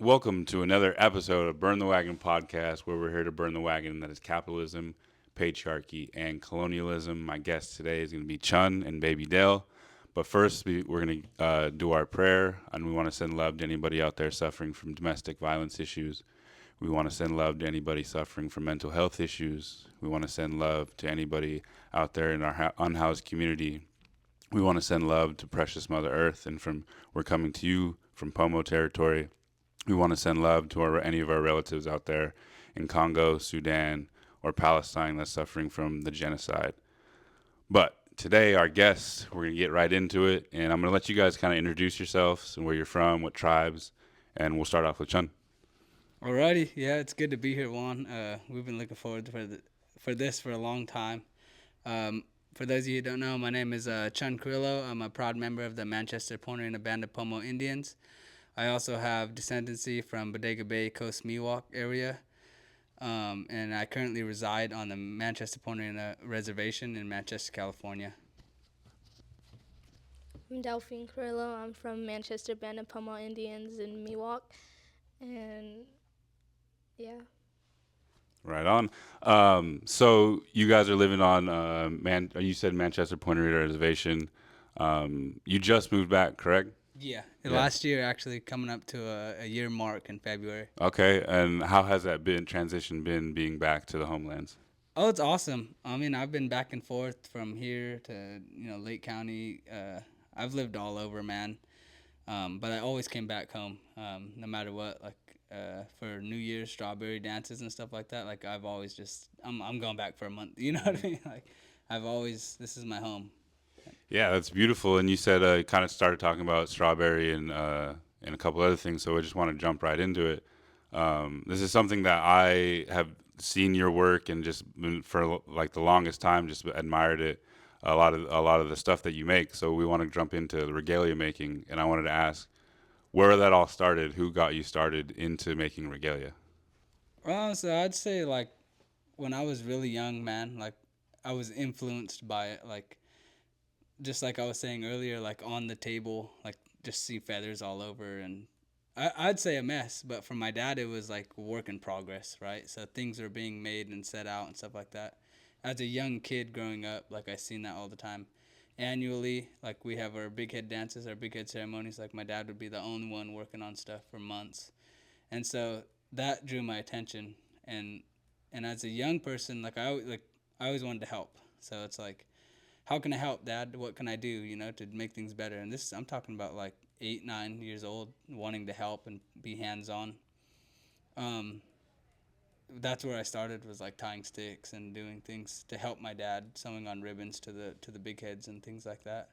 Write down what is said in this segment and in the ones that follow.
Welcome to another episode of Burn the Wagon podcast, where we're here to burn the wagon that is capitalism, patriarchy, and colonialism. My guest today is going to be Chunn and Baby Dale. But first, we're going to do our prayer, and we want to send love to anybody out there suffering from domestic violence issues. We want to send love to anybody suffering from mental health issues. We want to send love to anybody out there in our unhoused community. We want to send love to precious Mother Earth, and we're coming to you from Pomo territory. We want to send love to any of our relatives out there in Congo, Sudan, or Palestine that's suffering from the genocide. But today, our guests, we're going to get right into it, and I'm going to let you guys kind of introduce yourselves and where you're from, what tribes, and we'll start off with Chun. Alrighty, yeah, it's good to be here, Juan. We've been looking forward for this for a long time. For those of you who don't know, my name is Chunn Carrillo. I'm a proud member of the Manchester Pontarian Band of Pomo Indians. I also have descendancy from Bodega Bay, Coast Miwok area, and I currently reside on the Manchester Pontarian Reservation in Manchester, California. I'm Delphine Carrillo. I'm from Manchester Band of Pomo Indians in Miwok. And yeah. Right on. So you guys are living on You said Manchester Point Rita Reservation. You just moved back, correct? Yeah, Yeah. last year actually coming up to a year mark in February. Okay, and how has that been being back to the homelands? Oh, it's awesome. I mean, I've been back and forth from here to Lake County. I've lived all over, man. But I always came back home, no matter what. Like for New Year's strawberry dances and stuff like that. Like I've always just I'm going back for a month. You know what I mean? Like I've always this is my home. Yeah, that's beautiful. And you said kind of started talking about strawberry and a couple other things, so I just want to jump right into it. This is something that I have seen your work and just been for like the longest time, just admired it. A lot of the stuff that you make. So we want to jump into the regalia making, and I wanted to ask where that all started. Who got you started into making regalia? So I'd say like when I was really young, man, like I was influenced by it. Like just like I was saying earlier, like on the table, like just see feathers all over and I'd say a mess, but for my dad, it was like work in progress, right? So things are being made and set out and stuff like that. As a young kid growing up, like I seen that all the time. Annually, like we have our big head dances, our big head ceremonies. Like my dad would be the only one working on stuff for months, and so that drew my attention. And and as a young person, I always wanted to help. So it's like how can I help, Dad? What can I do, to make things better? And this, I'm talking about like 8, 9 years old, wanting to help and be hands on. Um, that's where I started was like tying sticks and doing things to help my dad, sewing on ribbons to the big heads and things like that.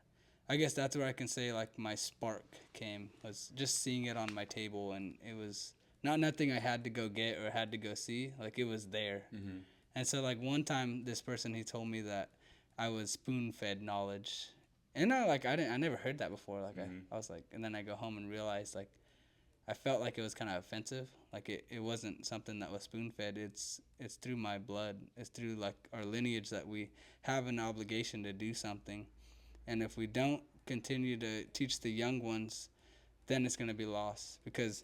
I guess that's where I can say like my spark came was just seeing it on my table and it was not nothing I had to go get or had to go see, like it was there. Mm-hmm. And so like one time this person he told me that I was spoon fed knowledge. And I never heard that before. Like Mm-hmm. I was like and then I go home and realized like I felt like it was kind of offensive. Like it wasn't something that was spoon fed. It's through my blood. It's through like our lineage that we have an obligation to do something. And if we don't continue to teach the young ones, then it's going to be lost because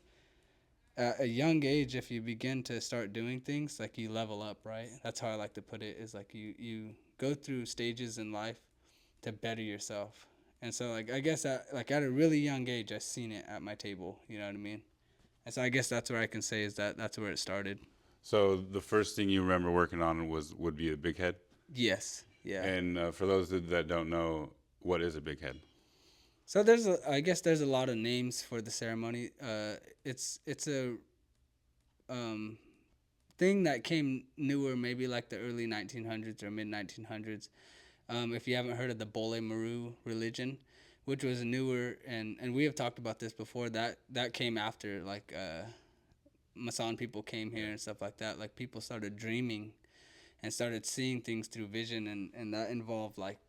at a young age if you begin to start doing things like you level up, right? That's how I like to put it is like you go through stages in life to better yourself. And so like I guess at a really young age I seen it at my table, you know what I mean? And so I guess that's where I can say is that that's where it started. So the first thing you remember working on would be a big head. Yes. Yeah. And for those that don't know, what is a big head? So I guess there's a lot of names for the ceremony. It's a um thing that came newer, maybe like the early 1900s or mid 1900s. If you haven't heard of the Bole Maru religion, which was newer, and we have talked about this before, that came after like Masan people came here and stuff like that. Like people started dreaming and started seeing things through vision, and that involved like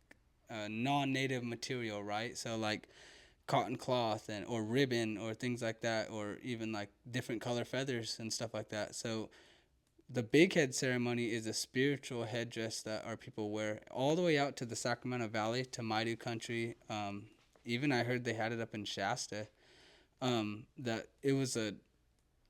non-native material, right? So like cotton cloth and or ribbon or things like that, or even like different color feathers and stuff like that. So the big head ceremony is a spiritual headdress that our people wear all the way out to the Sacramento Valley to Maidu country. Even I heard they had it up in Shasta. That it was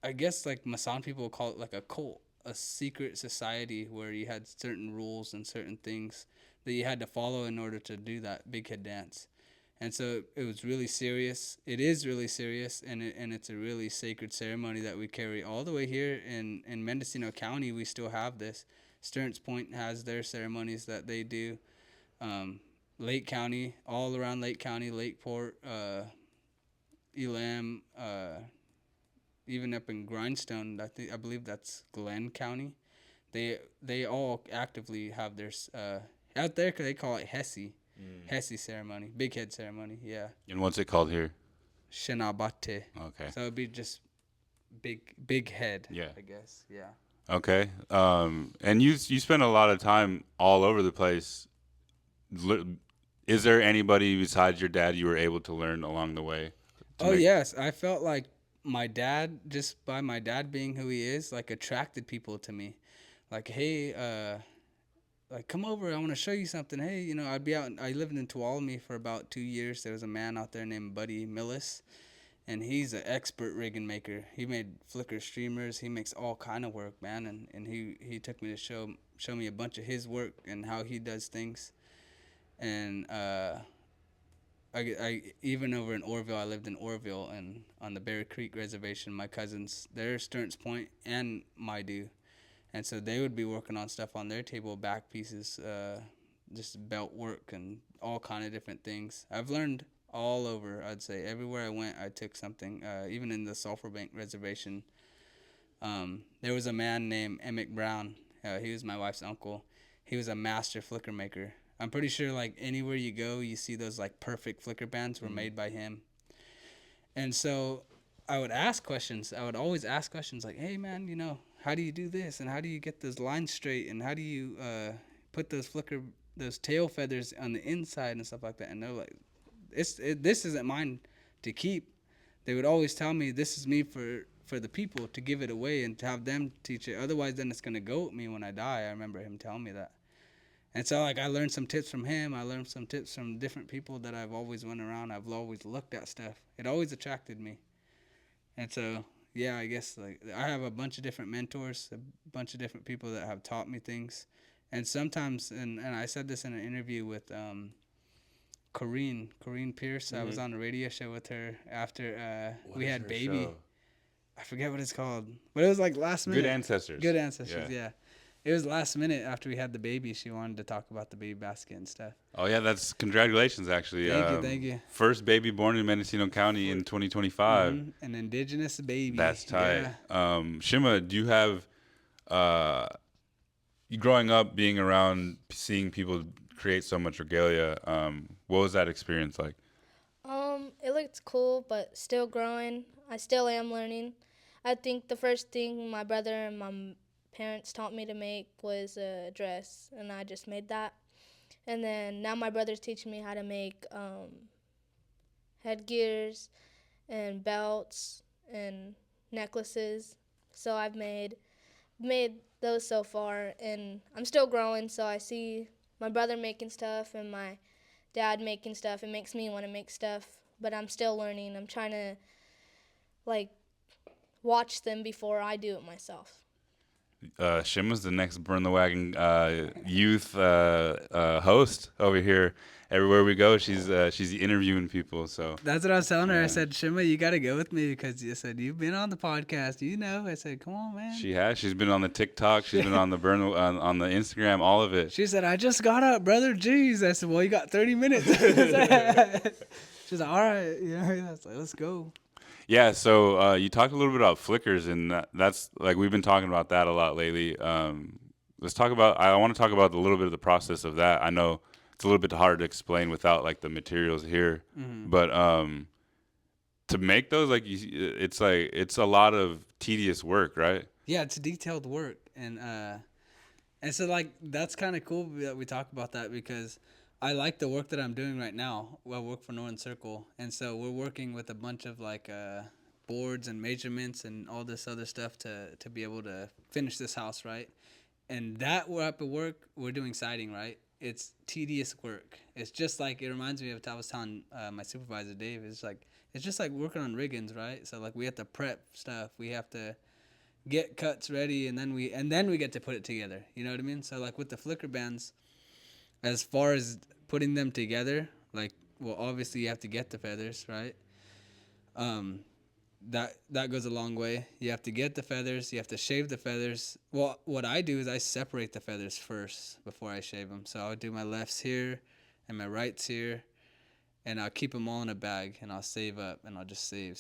I guess like Masan people call it like a cult, a secret society where you had certain rules and certain things that you had to follow in order to do that big head dance. And so it was really serious. It is really serious, and it's a really sacred ceremony that we carry all the way here in Mendocino County. We still have this. Stearns Point has their ceremonies that they do. Lake County, all around Lake County, Lakeport, Elam, even up in Grindstone. I believe that's Glenn County. They all actively have their out there. They call it Hesse ceremony, big head ceremony. Yeah, And what's it called here? Shinabate. Okay. So it'd be just big head. Yeah. I guess. Yeah. Okay. And you spend a lot of time all over the place. Is there anybody besides your dad you were able to learn along the way? Oh yes, I felt like my dad, just by my dad being who he is, like attracted people to me. Like, hey, like come over, I want to show you something. Hey, I'd be out. I lived in Tuolumne for about 2 years. There was a man out there named Buddy Millis, and he's an expert rigging maker. He made flicker streamers. He makes all kind of work, man. And he took me to show me a bunch of his work and how he does things. And I even over in Orville, I lived in Orville, and on the Bear Creek Reservation, my cousins, they're Stearns Point and Maidu, and so they would be working on stuff on their table, back pieces, just belt work and all kind of different things. I've learned all over. I'd say everywhere I went, I took something. Even in the Sulphur Bank Reservation, there was a man named Emmett Brown. He was my wife's uncle. He was a master flicker maker. I'm pretty sure like anywhere you go, you see those like perfect flicker bands were made by him. And so I would ask questions. I would always ask questions like, hey man, how do you do this? And how do you get those lines straight? And how do you put those tail feathers on the inside and stuff like that? And they're like, this isn't mine to keep. They would always tell me, this is me for the people, to give it away and to have them teach it. Otherwise, then it's going to go with me when I die. I remember him telling me that. And so, like, I learned some tips from him. I learned some tips from different people that I've always went around. I've always looked at stuff. It always attracted me. And so, yeah, I guess, like, I have a bunch of different mentors, a bunch of different people that have taught me things. And sometimes, and I said this in an interview with Corrine Pierce. I was on a radio show with her after we had baby. Show? I forget what it's called. But it was, like, last minute. Good Ancestors. Good Ancestors, yeah. It was last minute after we had the baby. She wanted to talk about the baby basket and stuff. Oh yeah, that's congratulations actually. Thank you. First baby born in Mendocino County in 2025. An indigenous baby. That's tight. Yeah. Shimma, do you have you growing up being around seeing people create so much regalia? What was that experience like? It looked cool, but still growing. I still am learning. I think the first thing my brother and my parents taught me to make was a dress, and I just made that. And then now my brother's teaching me how to make headgears and belts and necklaces. So I've made those so far, and I'm still growing. So I see my brother making stuff and my dad making stuff. It makes me want to make stuff, but I'm still learning. I'm trying to like watch them before I do it myself. Shimma's the next Burn the Wagon youth host over here. Everywhere we go, she's interviewing people. So that's what I was telling her. I said, Shimma, you got to go with me because you said you've been on the podcast. I said, come on, man. She has. She's been on the TikTok. She's been on the on the Instagram. All of it. She said, I just got up, brother. Jeez. I said, well, you got 30 minutes. She's like, all right. I was like, let's go. Yeah, so you talked a little bit about flickers, and that's like we've been talking about that a lot lately. Let's talk about. I want to talk about a little bit of the process of that. I know it's a little bit hard to explain without like the materials here, but to make those, it's a lot of tedious work, right? Yeah, it's detailed work, and so like that's kind of cool that we talk about that because I like the work that I'm doing right now. I work for Northern Circle, and so we're working with a bunch of like boards and measurements and all this other stuff to be able to finish this house, right? And that type of work, we're doing siding, right? It's tedious work. It's just like, it reminds me of what I was telling my supervisor, Dave. It's It's just like working on riggings, right? So like we have to prep stuff. We have to get cuts ready, and then we get to put it together. You know what I mean? So like with the flicker bands, as far as putting them together, like, well, obviously you have to get the feathers, right? Um, that goes a long way. You have to get the feathers. You have to shave the feathers. Well, what I do is I separate the feathers first before I shave them. So I'll do my lefts here and my rights here, and I'll keep them all in a bag, and I'll save up, and I'll just save.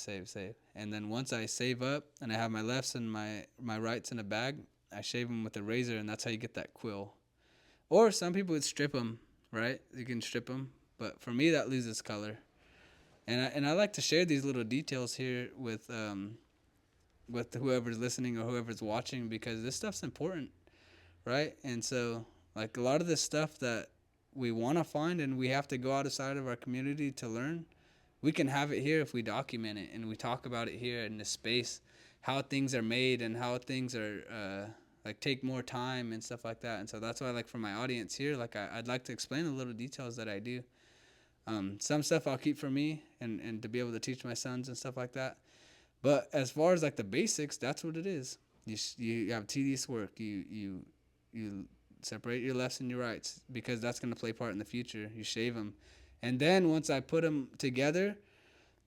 And then once I save up and I have my lefts and my rights in a bag, I shave them with a razor, and that's how you get that quill. Or some people would strip them, right? You can strip them, but for me that loses color. And I like to share these little details here with whoever's listening or whoever's watching, because this stuff's important, right? And so like a lot of this stuff that we want to find and we have to go outside of our community to learn, we can have it here if we document it and we talk about it here in this space, how things are made and how things are like take more time and stuff like that. And so that's why, like, for my audience here, like I'd like to explain the little details that I do. Some stuff I'll keep for me and to be able to teach my sons and stuff like that. But as far as like the basics, that's what it is. You have tedious work. You separate your lefts and your rights, because that's going to play part in the future. You shave them, and then once I put them together,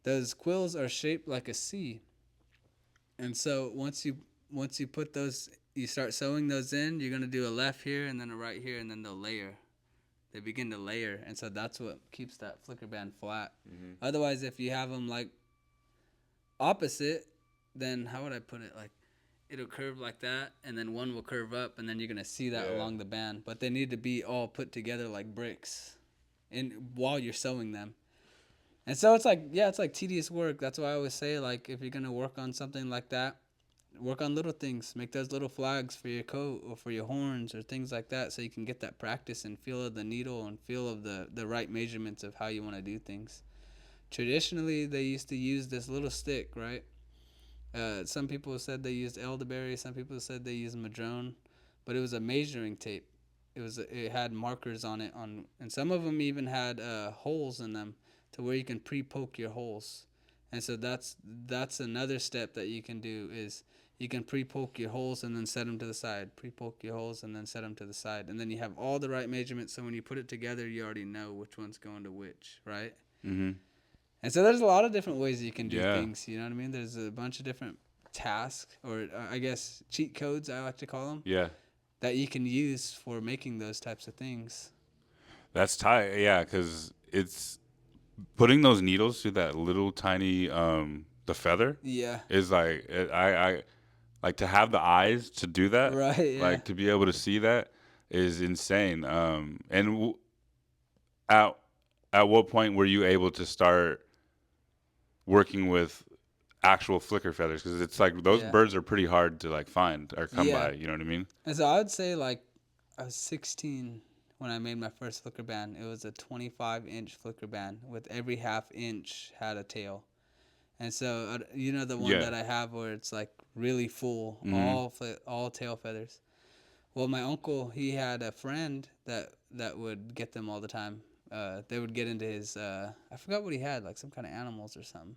those quills are shaped like a C. And so once you put those, you start sewing those in. You're going to do a left here and then a right here, and then they'll layer. They begin to layer, and so that's what keeps that flicker band flat. Mm-hmm. Otherwise, if you have them like opposite, then how would I put it? Like, it'll curve like that, and then one will curve up, and then you're gonna see that along the band. But they need to be all put together like bricks, while you're sewing them. And so it's like tedious work. That's why I always say, like, if you're gonna work on something like that, work on little things. Make those little flags for your coat or for your horns or things like that, so you can get that practice and feel of the needle and feel of the right measurements of how you want to do things. Traditionally, they used to use this little stick, right? Some people said they used elderberry. Some people said they used madrone, but it was a measuring tape. It had markers on it, and some of them even had holes in them to where you can pre-poke your holes. And so that's another step that you can do, is you can pre-poke your holes and then set them to the side. Pre-poke your holes and then set them to the side, and then you have all the right measurements. So when you put it together, you already know which one's going to which, right? Mm-hmm. And so there's a lot of different ways you can do Yeah. things. You know what I mean? There's a bunch of different tasks, or I guess cheat codes, I like to call them, Yeah. that you can use for making those types of things. That's tight. Yeah, because it's putting those needles through that little tiny the feather Yeah. is like I like to have the eyes to do that. Right. Yeah. Like to be able to see that is insane. At at what point were you able to start working with actual flicker feathers? Because it's like those birds are pretty hard to like find or come by. You know what I mean? And so I would say, like, I was 16 when I made my first flicker band. It was a 25-inch flicker band with every half inch had a tail. And so the one that I have where it's like really full, all tail feathers. Well, my uncle, he had a friend that would get them all the time. They would get into his I forgot what he had, like some kind of animals or something.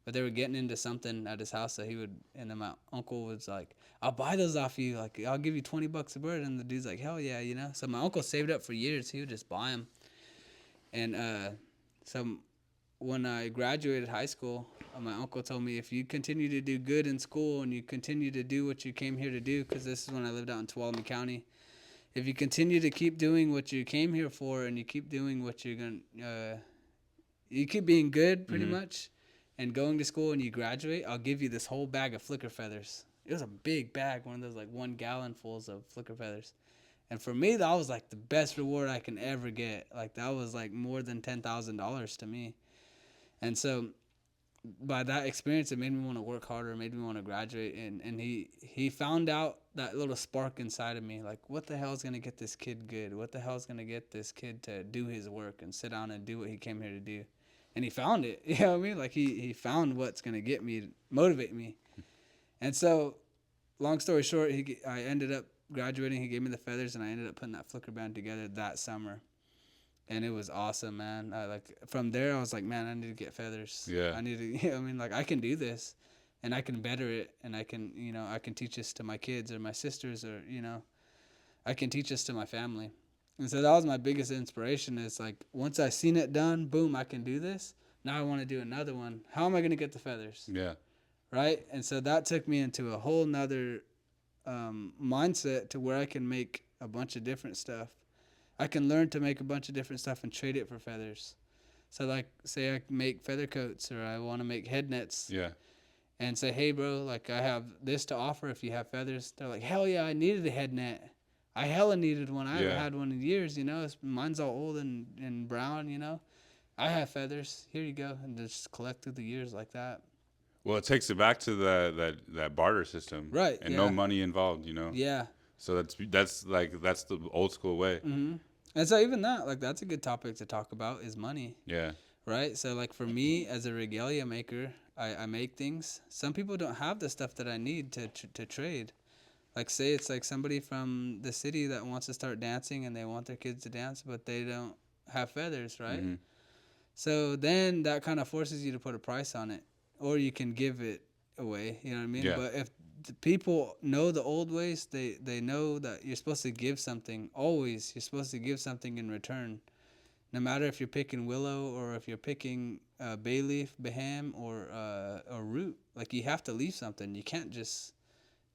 But they were getting into something at his house, so and then my uncle was like, "I'll buy those off you. Like, I'll give you $20 a bird." And the dude's like, "Hell yeah," you know. So my uncle saved up for years. He would just buy them. And so when I graduated high school, my uncle told me, if you continue to do good in school and you continue to do what you came here to do, because this is when I lived out in Tuolumne County, if you continue to keep doing what you came here for and you keep doing what you're going to, you keep being good pretty much and going to school and you graduate, I'll give you this whole bag of flicker feathers. It was a big bag, one of those like 1 gallon fulls of flicker feathers. And for me, that was like the best reward I can ever get. Like, that was like more than $10,000 to me. And so by that experience, it made me want to work harder, made me want to graduate. And he found out that little spark inside of me, like, what the hell is going to get this kid good? What the hell is going to get this kid to do his work and sit down and do what he came here to do? And he found it. You know what I mean? Like, he found what's going to get me, motivate me. And so, long story short, I ended up graduating. He gave me the feathers, and I ended up putting that flicker band together that summer. and it was awesome, man. From there, I was like, man, I need to get feathers. Yeah. I need to. I mean, like, I can do this, and I can better it, and I can, I can teach this to my kids or my sisters, or I can teach this to my family. And so that was my biggest inspiration. Is like once I seen it done, boom, I can do this. Now I want to do another one. How am I gonna get the feathers? Yeah. Right. And so that took me into a whole nother mindset to where I can make a bunch of different stuff. I can learn to make a bunch of different stuff and trade it for feathers. So like, say I make feather coats or I want to make head nets. Yeah. And say, hey, bro, like I have this to offer if you have feathers. They're like, hell yeah, I needed a head net. I hella needed one. I haven't had one in years, Mine's all old and brown, I have feathers. Here you go. And just collect through the years like that. Well, it takes it back to that barter system. Right. And yeah. no money involved, Yeah. So that's the old school way. Mm-hmm. And so even that, like, that's a good topic to talk about is money. Yeah. Right. So like for me as a regalia maker, I make things. Some people don't have the stuff that I need to trade. Like say it's like somebody from the city that wants to start dancing and they want their kids to dance, but they don't have feathers, right? Mm-hmm. So then that kind of forces you to put a price on it, or you can give it away. You know what I mean? Yeah. But if the people know the old ways, they know that you're supposed to give something. Always, you're supposed to give something in return. No matter if you're picking willow or if you're picking bay leaf, baham, or root, like you have to leave something. You can't just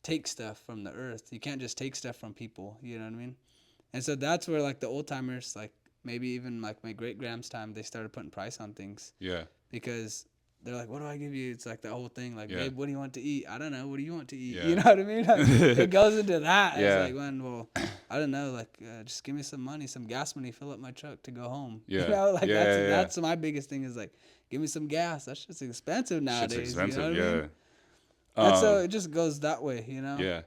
take stuff from the earth. You can't just take stuff from people. You know what I mean? And so that's where like the old timers, like maybe even like my great grand's time, they started putting price on things. Yeah. Because they're like, what do I give you? It's like the whole thing. Like, Yeah. babe, what do you want to eat? I don't know. What do you want to eat? Yeah. You know what I mean? Like, it goes into that. Yeah. It's like, well, I don't know. Like, just give me some money, some gas money, fill up my truck to go home. Yeah. You know, like Yeah, that's my biggest thing is like, give me some gas. That's just expensive nowadays. Shit's expensive. You know what I mean? Yeah. And so it just goes that way, Yeah.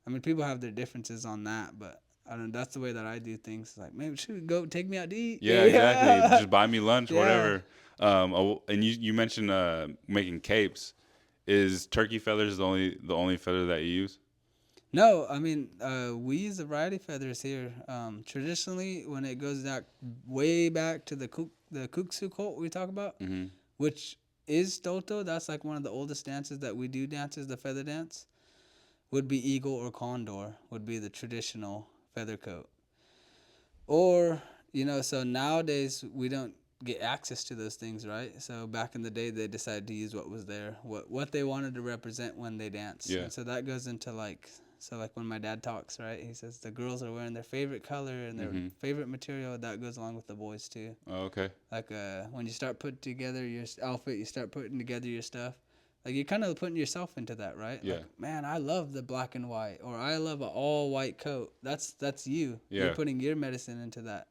I mean, people have their differences on that, but I don't know. That's the way that I do things. Like, maybe should go take me out to eat? Yeah, exactly. Just buy me lunch, Yeah. whatever. And you mentioned making capes. Is turkey feathers the only feather that you use? No, I mean, we use a variety of feathers here. Traditionally, when it goes back way back to the Kuksu cult we talk about, Mm-hmm. which is Toto, that's like one of the oldest dances that we do dances, the feather dance, would be eagle or condor, would be the traditional feather coat. Or, so nowadays we don't get access to those things, right? So back in the day, they decided to use what was there, what they wanted to represent when they danced. Yeah. And so that goes into like when my dad talks, right? He says the girls are wearing their favorite color and their favorite material. That goes along with the boys too. Oh, okay. Like when you start putting together your outfit, you start putting together your stuff. Like you're kind of putting yourself into that, right? Yeah. Like, man, I love the black and white, or I love an all white coat. That's you. Yeah. You're putting your medicine into that,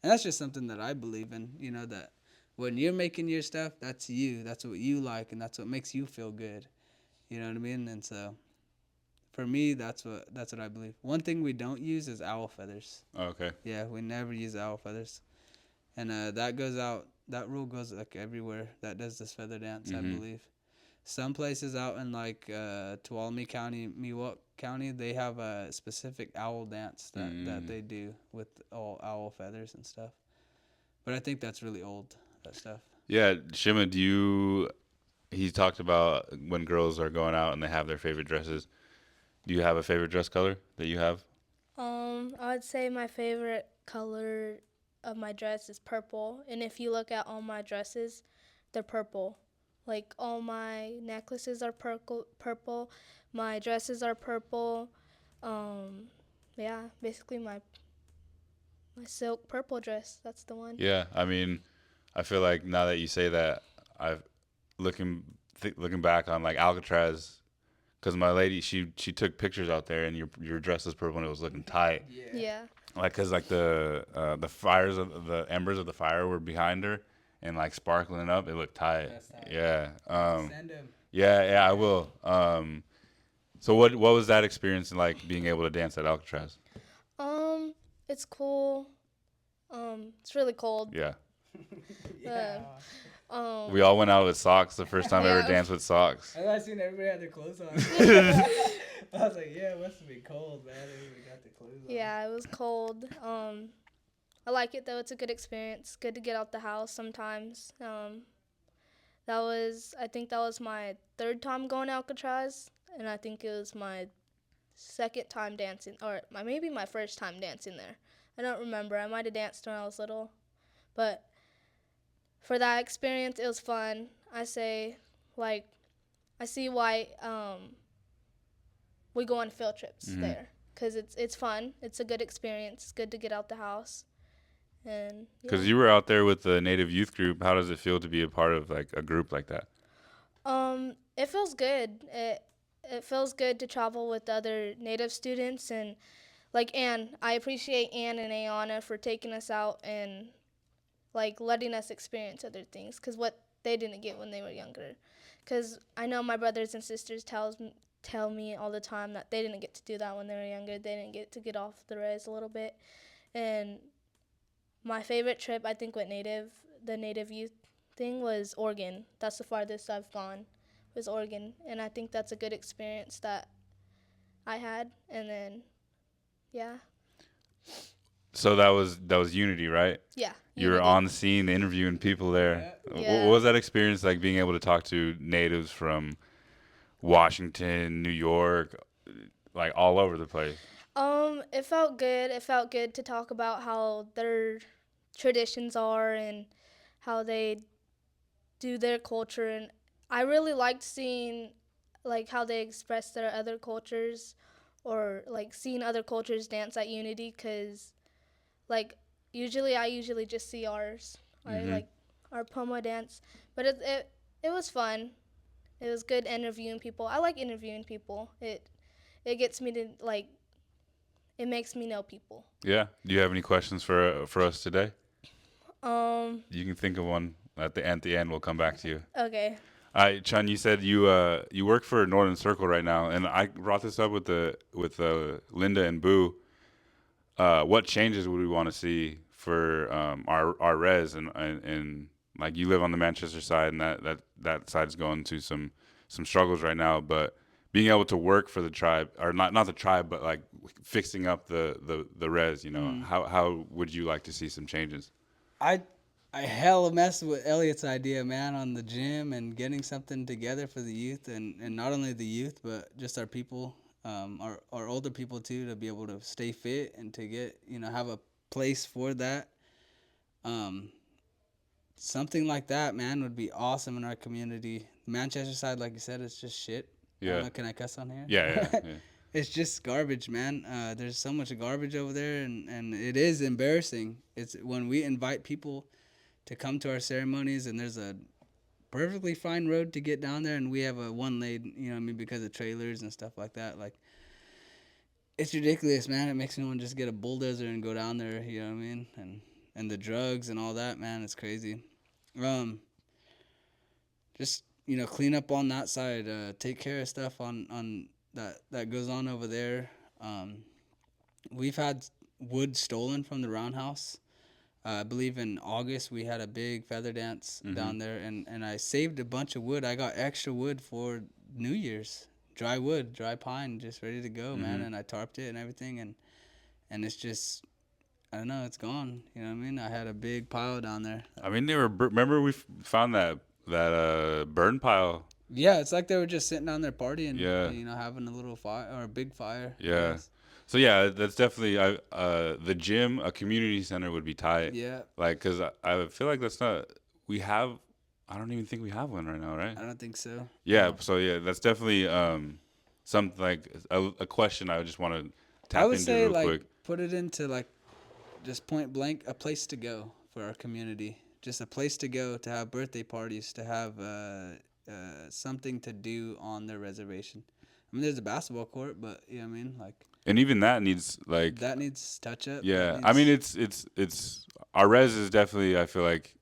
and that's just something that I believe in. That when you're making your stuff, that's you. That's what you like, and that's what makes you feel good. You know what I mean? And so, for me, that's what I believe. One thing we don't use is owl feathers. Oh, okay. Yeah, we never use owl feathers, and that goes out. That rule goes like everywhere that does this feather dance. I believe. Some places out in like Tuolumne County, Miwok County, they have a specific owl dance that they do with all owl feathers and stuff. But I think that's really old, that stuff. Yeah, Shimma, he talked about when girls are going out and they have their favorite dresses. Do you have a favorite dress color that you have? I would say my favorite color of my dress is purple. And if you look at all my dresses, they're purple. Like all my necklaces are purple. My dresses are purple. Yeah, basically my silk purple dress. That's the one. Yeah, I mean, I feel like now that you say that, I've looking back on like Alcatraz, because my lady she took pictures out there and your dress is purple and it was looking tight. Yeah. Like, cause like the fires of the embers of the fire were behind her and like sparkling up. It looked tight. Yeah. Send him. Yeah, I will. So what was that experience like being able to dance at Alcatraz? It's cool. It's really cold. Yeah. Uh, We all went out with socks the first time I ever Yeah. danced with socks. I seen everybody had their clothes on. I was like, yeah, it must have been cold, man. Everybody got their clothes on. Yeah, it was cold. I like it though. It's a good experience. Good to get out the house sometimes. I think that was my third time going to Alcatraz, and I think it was my second time dancing, or maybe my first time dancing there. I don't remember. I might have danced when I was little, but for that experience, it was fun. I say, like, I see why we go on field trips there, because it's fun. It's a good experience. It's good to get out the house. And Because you were out there with the Native youth group, how does it feel to be a part of like a group like that? It feels good. It feels good to travel with other Native students, and like Anne. I appreciate Anne and Ayana for taking us out and like letting us experience other things, because what they didn't get when they were younger. Because I know my brothers and sisters tell me all the time that they didn't get to do that when they were younger. They didn't get to get off the res a little bit. And my favorite trip, I think, with the Native youth thing was Oregon. That's the farthest I've gone, was Oregon. And I think that's a good experience that I had. And then, yeah. So that was Unity, right? Yeah. You were Unity. on the scene interviewing people there. Yeah. What was that experience like, being able to talk to natives from Washington, New York, like all over the place? It felt good. It felt good to talk about how their traditions are and how they do their culture, and I really liked seeing like how they express their other cultures, or like seeing other cultures dance at Unity, cuz like I usually just see ours, like our Poma dance, but it was fun. It was good interviewing people. I like interviewing people. It gets me to like, it makes me know people. Yeah. Do you have any questions for us today? Um. You can think of one at the end. We'll come back to you. Okay. All right, Chun, you said you work for Northern Circle right now, and I brought this up with Linda and Boo. What changes would we want to see for our res, and like, you live on the Manchester side, and that side is going through some struggles right now, but being able to work for the tribe, or not the tribe, but like fixing up the res, how would you like to see some changes? I hella messed with Elliot's idea, man, on the gym and getting something together for the youth, and not only the youth, but just our people, our older people too, to be able to stay fit and to get, have a place for that. Something like that, man, would be awesome in our community. The Manchester side, like you said, it's just shit. I don't Yeah. know, can I cuss on here? Yeah. It's just garbage, man. There's so much garbage over there, and it is embarrassing. It's when we invite people to come to our ceremonies, and there's a perfectly fine road to get down there, and we have a one lane, because of trailers and stuff like that. Like, it's ridiculous, man. It makes me want to just get a bulldozer and go down there, you know what I mean? And the drugs and all that, man, it's crazy. Just, clean up on that side, take care of stuff on that goes on over there. We've had wood stolen from the roundhouse. I believe in August we had a big feather dance down there, and I saved a bunch of wood. I got extra wood for New Year's. Dry wood, dry pine, just ready to go, man. And I tarped it and everything, and it's just, I don't know, it's gone. You know what I mean? I had a big pile down there. I mean, remember we found that burn pile. Yeah, it's like they were just sitting down there partying. Yeah. Having a little fire or a big fire. Yeah. Yes. So yeah, that's definitely the gym, a community center would be tight. Yeah. Like, cause I feel like that's not, we have. I don't even think we have one right now, right? I don't think so. Yeah. So yeah, that's definitely something like a question I would just want to tap I would into say, real like, quick. put it into, like, just point blank, a place to go for our community. Just a place to go to have birthday parties, to have something to do on their reservation. I mean, there's a basketball court, but you know what I mean, like. And even that needs, like, that needs touch up. Yeah, I mean, it's our res is definitely, I feel like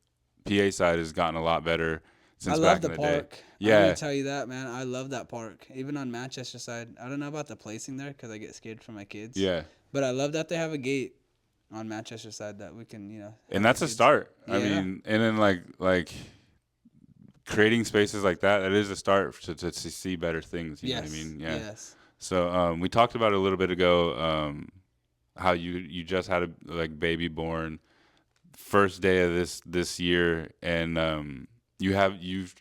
PA side has gotten a lot better since back in the park. day. I'm Yeah, gonna tell you that, man. I love that park. Even on Manchester side, I don't know about the placing there because I get scared for my kids. yeah, But I love that they have a gate on Manchester side that we can, and have that's the a kids. start. Yeah. I mean, and then like creating spaces like that, it is a start to see better things. You know what I mean? Yeah. Yes. So we talked about it a little bit ago, how you just had a baby born. first day of this year, and you've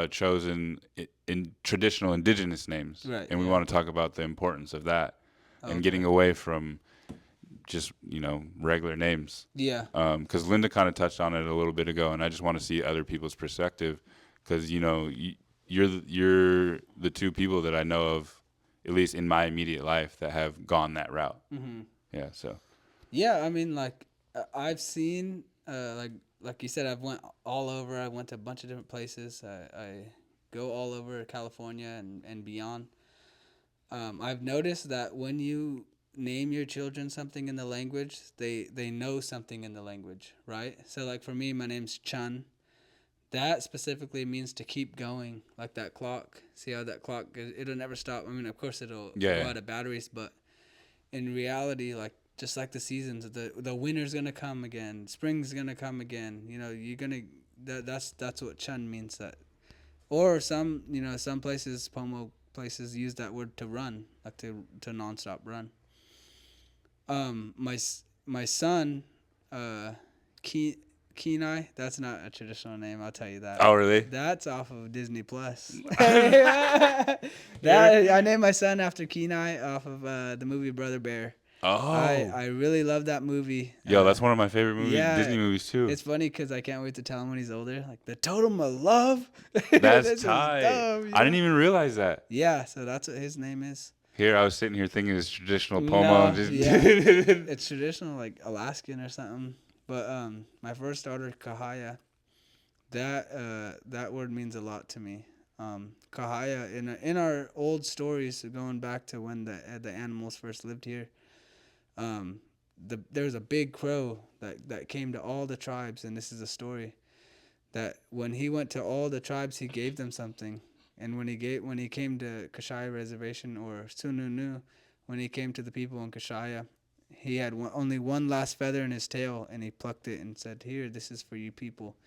chosen in traditional indigenous names, Right. and we Yeah. want to talk about the importance of that and getting Okay. away from just regular names. Yeah. Because Linda kind of touched on it a little bit ago, and I just want to see other people's perspective. Because you're the two people that I know of, at least in my immediate life, that have gone that route. Mm-hmm. Yeah. So. Yeah. I mean, like I've seen, like you said, I've went all over. I went to a bunch of different places. I go all over California and beyond. I've noticed that when you name your children something in the language, they know something in the language, right? So like for me, my name's Chunn. That specifically means to keep going, like that clock. See how that clock, it'll never stop. I mean, of course it'll go Yeah. out of batteries, but in reality, like just like the seasons, the winter's gonna come again, spring's gonna come again. You're gonna that's what Chun means. That, or some places, Pomo places, use that word to run, like to nonstop run. My son, uh, Kenai. That's not a traditional name. I'll tell you that. Oh, really? That's off of Disney Plus. That I named my son after Kenai off of the movie Brother Bear. Oh. I really love that movie. Yo, that's one of my favorite movies, yeah, Disney movies too. It's funny because I can't wait to tell him when he's older. Like the totem of love. That's This is tight. dumb, I didn't even realize that. Yeah, so that's what his name is. Here, I was sitting here thinking it's traditional Pomo. No, And just yeah. It's traditional, like Alaskan or something. But my first daughter, Kahaya, that word means a lot to me. Kahaya, in our old stories, going back to when the animals first lived here, there was a big crow that came to all the tribes, and this is a story that when he went to all the tribes, he gave them something. And when he came to Kashaya Reservation, or Sununu, when he came to the people in Kashaya, he had only one last feather in his tail, and he plucked it and said, "Here, this is for you people.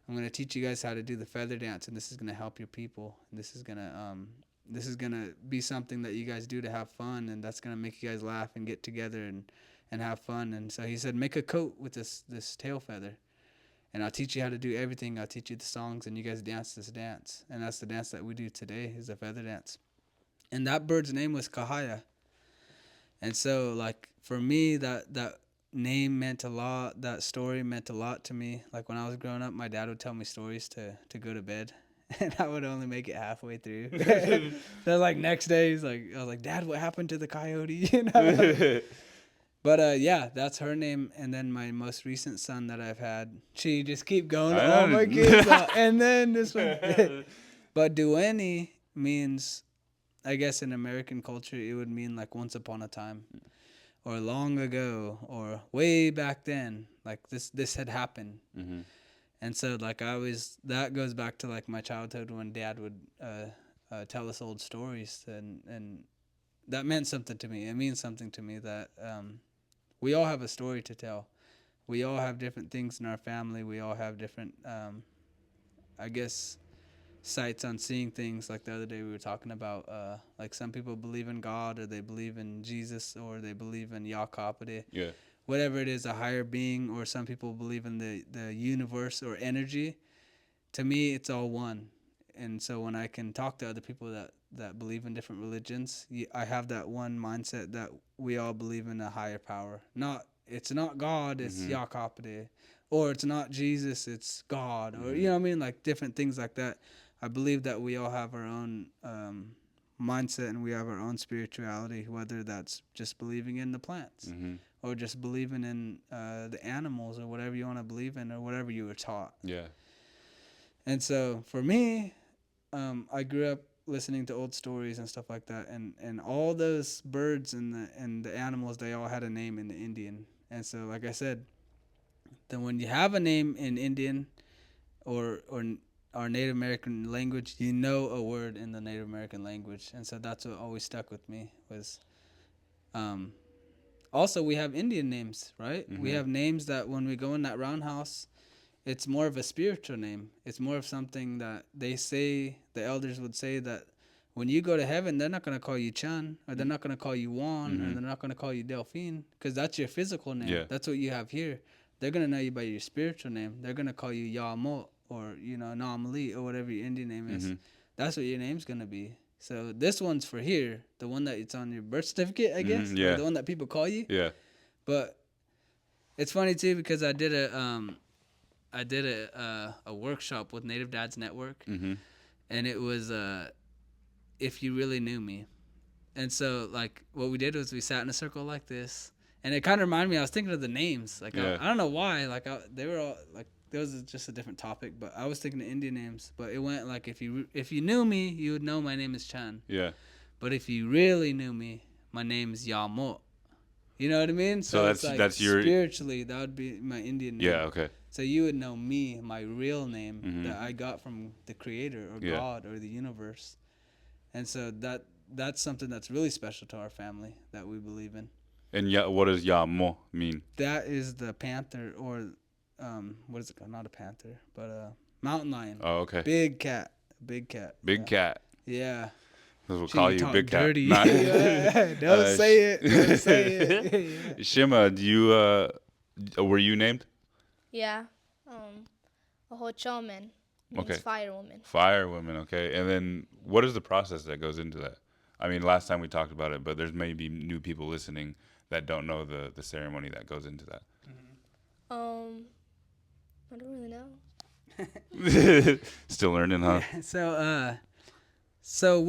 I'm gonna teach you guys how to do the feather dance, and this is gonna help your people. This is gonna be something that you guys do to have fun, and that's gonna make you guys laugh and get together and have fun." And so he said, "Make a coat with this tail feather, and I'll teach you how to do everything. I'll teach you the songs, and you guys dance this dance." And that's the dance that we do today, is the feather dance. And that bird's name was Kahaya. And so, like, for me, that name meant a lot. That story meant a lot to me. Like, when I was growing up, my dad would tell me stories to go to bed, and I would only make it halfway through. So, like, next day, I was like, "Dad, what happened to the coyote?" But yeah, that's her name. And then my most recent son that I've had, she just keep going to all my kids. And then this one. But Dueni means, I guess in American culture, it would mean like once upon a time, or long ago, or way back then. Like this had happened. Mm-hmm. And so like that goes back to like my childhood when Dad would tell us old stories, and that meant something to me. It means something to me that we all have a story to tell. We all have different things in our family. We all have different, I guess, sights on seeing things. Like the other day we were talking about, like some people believe in God, or they believe in Jesus, or they believe in Yakapade. Yeah. Whatever it is, a higher being, or some people believe in the universe or energy. To me, it's all one. And so when I can talk to other people that believe in different religions, I have that one mindset that we all believe in a higher power. It's not God, it's Yakapade. Or it's not Jesus, it's God. Or, you know what I mean? Like different things like that. I believe that we all have our own mindset, and we have our own spirituality, whether that's just believing in the plants or just believing in the animals, or whatever you want to believe in, or whatever you were taught. Yeah. And so for me, I grew up listening to old stories and stuff like that, and all those birds and the animals, they all had a name in the Indian. And so, like I said, then when you have a name in Indian or our Native American language, you know a word in the Native American language. And so that's what always stuck with me was. Also, we have Indian names, right? We have names that when we go in that roundhouse, it's more of a spiritual name. It's more of something that they say, the elders would say, that when you go to heaven, they're not going to call you Chun, or they're not going to call you Juan, or they're not going to call you Delphine, because that's your physical name. Yeah. That's what you have here. they're gonna know you by your spiritual name. They're gonna call you Yamo or Namali or whatever your Indian name is. That's what your name's gonna be. So this one's for here, the one that it's on your birth certificate, I guess, or the one that people call you. Yeah. But it's funny too because I did a workshop with Native Dads Network, and it was if you really knew me. And so, like, what we did was we sat in a circle like this, and it kind of reminded me. I was thinking of the names. Like, I don't know why. Like, they were all like, there was just a different topic, but I was thinking of Indian names. But it went like, if you knew me, you would know my name is Chunn. Yeah. But if you really knew me, my name is Yamo. You know what I mean? So it's like that's your spiritually, that would be my Indian name. Yeah. Okay. So you would know me, my real name that I got from the Creator or God or the universe. And so that's something that's really special to our family that we believe in. And what does Yamo mean? That is the panther, or what is it called? Not a panther, but a mountain lion. Oh, okay. Big cat. Big cat. Big cat. Yeah. We'll call you Big dirty. Cat. Yeah, don't say it. Don't say it. Shimma, do you were you named? Yeah. A Hochomen means fire woman. Fire woman, okay. And then what is the process that goes into that? I mean, last time we talked about it, but there's maybe new people listening that don't know the ceremony that goes into that. I don't really know. Still learning, huh? So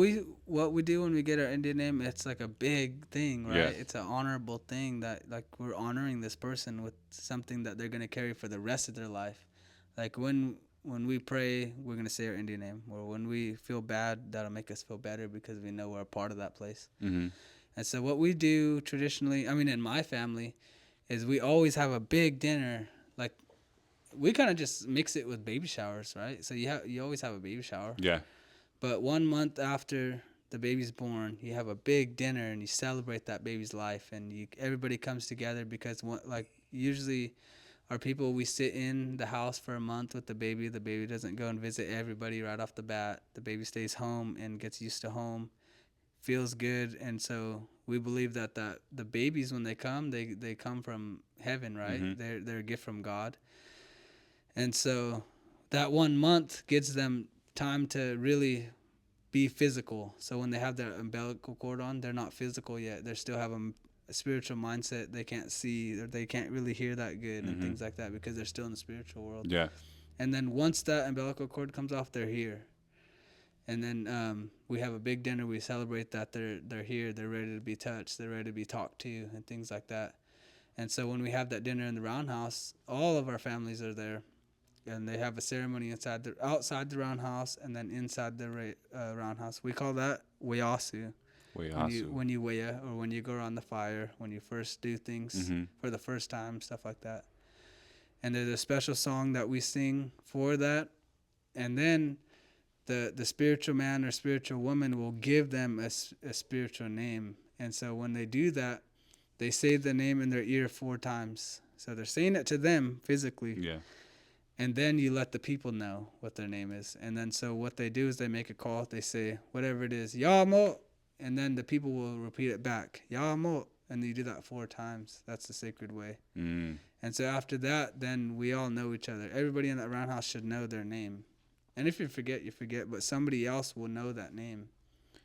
what we do when we get our Indian name, it's like a big thing, right? Yeah. It's an honorable thing that, like, we're honoring this person with something that they're gonna carry for the rest of their life. Like when we pray, we're gonna say our Indian name, or when we feel bad, that'll make us feel better because we know we're a part of that place. Mm-hmm. And so what we do traditionally, I mean, in my family, is we always have a big dinner. Like, we kind of just mix it with baby showers, right? So you always have a baby shower. Yeah. But 1 month after the baby's born, you have a big dinner and you celebrate that baby's life, and everybody comes together because usually our people, we sit in the house for a month with the baby. The baby doesn't go and visit everybody right off the bat. The baby stays home and gets used to home, feels good, and so we believe that the babies, when they come, they come from heaven, right? Mm-hmm. They're a gift from God, and so that 1 month gives them time to really be physical. So when they have their umbilical cord on, they're not physical yet. They still have a spiritual mindset. They can't see, or they can't really hear that good, and things like that, because they're still in the spiritual world. Yeah. And then once that umbilical cord comes off, they're here. And then we have a big dinner. We celebrate that they're here. They're ready to be touched. They're ready to be talked to, and things like that. And so when we have that dinner in the roundhouse, all of our families are there. And they have a ceremony outside the roundhouse, and then inside the roundhouse. We call that Weyasu. When you weya, or when you go around the fire, when you first do things for the first time, stuff like that. And there's a special song that we sing for that. And then the spiritual man or spiritual woman will give them a spiritual name. And so when they do that, they say the name in their ear 4 times. So they're saying it to them physically. Yeah. And then you let the people know what their name is. And then so what they do is they make a call. They say, whatever it is, Yamo. And then the people will repeat it back, Yamo. And you do that 4 times. That's the sacred way. And so after that, then we all know each other. Everybody in that roundhouse should know their name. And if you forget, you forget. But somebody else will know that name.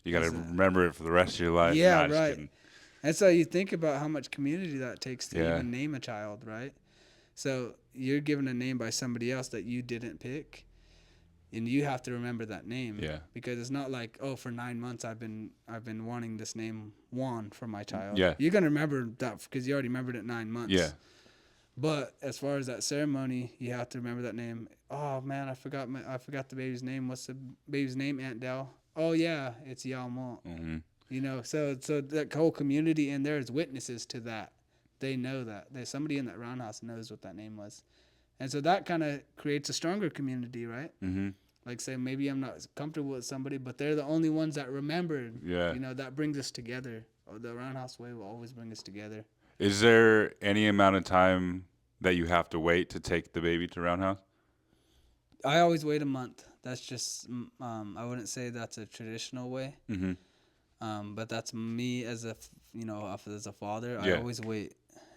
You got to remember it for the rest of your life. Yeah, right. And so you think about how much community that takes to even name a child, right? So you're given a name by somebody else that you didn't pick, and you have to remember that name. Yeah. Because it's not like, oh, for 9 months I've been wanting this name Juan for my child. Yeah. You're gonna remember that because you already remembered it 9 months. Yeah. But as far as that ceremony, you have to remember that name. Oh man, I forgot the baby's name. What's the baby's name, Aunt Dell? Oh yeah, it's Yalmont. Mm-hmm. You know, so that whole community in there is witnesses to that. They know that. Somebody in that roundhouse knows what that name was. And so that kind of creates a stronger community, right? Mm-hmm. Like, say, maybe I'm not comfortable with somebody, but they're the only ones that remembered. Yeah. You know, that brings us together. The roundhouse way will always bring us together. Is there any amount of time that you have to wait to take the baby to roundhouse? I always wait a month. That's just, I wouldn't say that's a traditional way. Mm-hmm. But that's me as a father. Yeah. I always wait.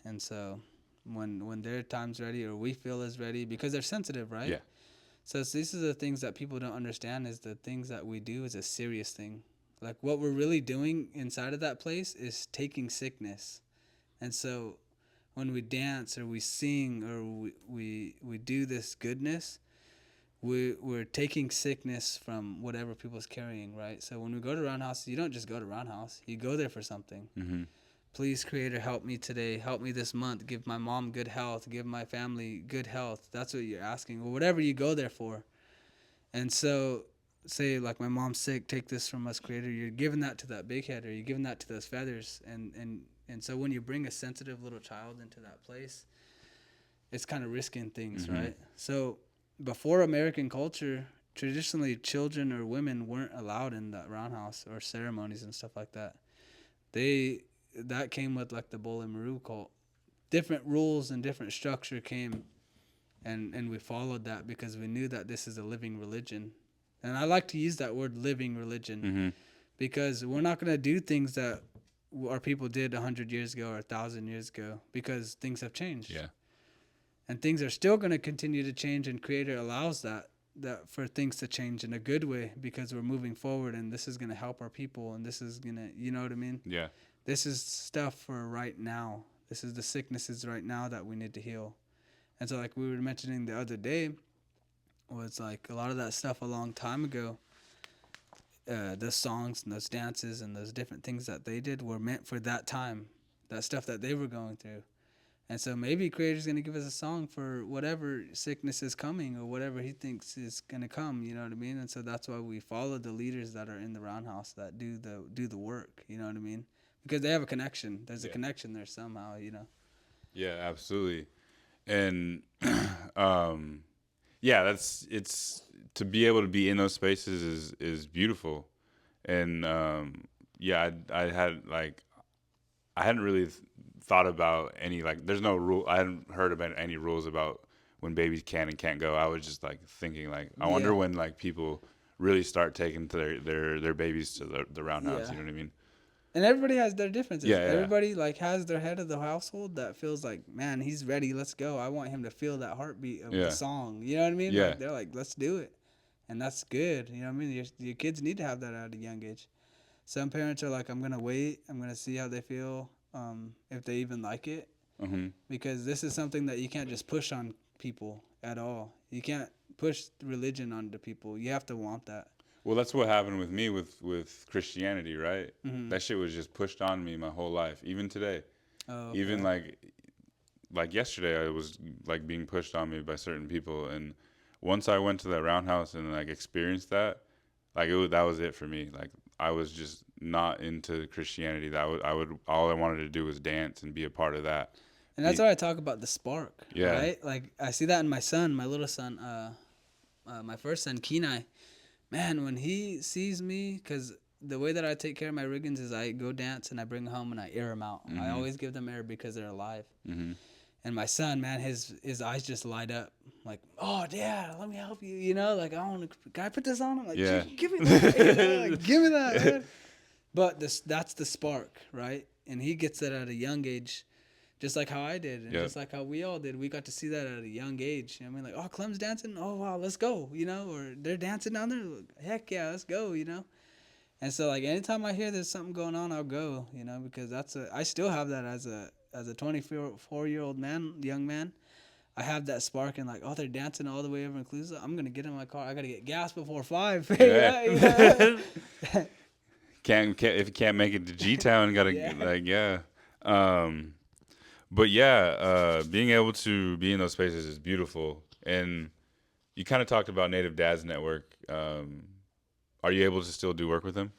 And so when their time's ready or we feel is ready, because they're sensitive, right? Yeah. So these are the things that people don't understand, is the things that we do is a serious thing. Like what we're really doing inside of that place is taking sickness. And so when we dance or we sing or we do this goodness, we're taking sickness from whatever people's carrying, right? So when we go to Roundhouse, you don't just go to Roundhouse. You go there for something. Mm-hmm. Please, Creator, help me today. Help me this month. Give my mom good health. Give my family good health. That's what you're asking. Or whatever you go there for. And so, say, like, my mom's sick. Take this from us, Creator. You're giving that to that big head, or you're giving that to those feathers. And so when you bring a sensitive little child into that place, it's kind of risking things, Mm-hmm. right? So before American culture, traditionally children or women weren't allowed in that roundhouse or ceremonies and stuff like that. That came with like the Bole Maru cult. Different rules and different structure came, and we followed that because we knew that this is a living religion. And I like to use that word, living religion, Mm-hmm. because we're not going to do things that our people did 100 years ago or 1,000 years ago, because things have changed. Yeah. And things are still going to continue to change, and Creator allows that for things to change in a good way, because we're moving forward, and this is going to help our people, and this is going to, you know what I mean? Yeah. This is stuff for right now. This is the sicknesses right now that we need to heal. And so like we were mentioning the other day, was like a lot of that stuff a long time ago, those songs and those dances and those different things that they did were meant for that time, that stuff that they were going through. And so maybe Creator's going to give us a song for whatever sickness is coming or whatever he thinks is going to come, you know what I mean? And so that's why we follow the leaders that are in the roundhouse that do the work, you know what I mean? Because they have a connection. There's a connection there somehow, you know? Yeah, absolutely. And yeah, it's to be able to be in those spaces is beautiful. And yeah, I hadn't really thought about any, like, there's no rule. I hadn't heard about any rules about when babies can and can't go. I was just like thinking, like, I wonder when like people really start taking to their babies to the roundhouse. Yeah. You know what I mean? And everybody has their differences. Yeah, yeah. Everybody like has their head of the household that feels like, man, he's ready. Let's go. I want him to feel that heartbeat of the song. You know what I mean? Yeah. Like, they're like, let's do it, and that's good. You know what I mean? Your kids need to have that at a young age. Some parents are like, I'm gonna wait. I'm gonna see how they feel, if they even like it, Mm-hmm. because this is something that you can't just push on people at all. You can't push religion onto people. You have to want that. Well, that's what happened with me with Christianity, right? Mm-hmm. That shit was just pushed on me my whole life, even today. Oh, okay. Even like yesterday, I was like being pushed on me by certain people, and once I went to that roundhouse and like experienced that, like that was it for me. Like I was just not into Christianity. I would all I wanted to do was dance and be a part of that. And that's why I talk about the spark, Yeah. right? Like, I see that in my son, my little son, my first son, Kenai. Man, when he sees me, because the way that I take care of my riggins is I go dance and I bring them home and I air them out. I always give them air because they're alive. Mm-hmm. And my son, man, his eyes just light up. Like, oh, Dad, let me help you. You know, like, can I put this on? I'm like, Yeah. give me that. You know, like, give me that, man. But that's the spark, right? And he gets that at a young age, just like how I did, and just like how we all did. We got to see that at a young age. You know what I mean? Like, oh, Clem's dancing. Oh, wow, let's go. You know, or they're dancing down there. Heck yeah, let's go. You know. And so, like, anytime I hear there's something going on, I'll go. You know, because I still have that as a 24-year-old young man. I have that spark, and like, oh, they're dancing all the way over in Clusa. I'm gonna get in my car. I gotta get gas before 5. Yeah. Yeah. Can't if you can't make it to G Town, gotta But yeah, being able to be in those spaces is beautiful. And you kind of talked about Native Dads Network. Are you able to still do work with them?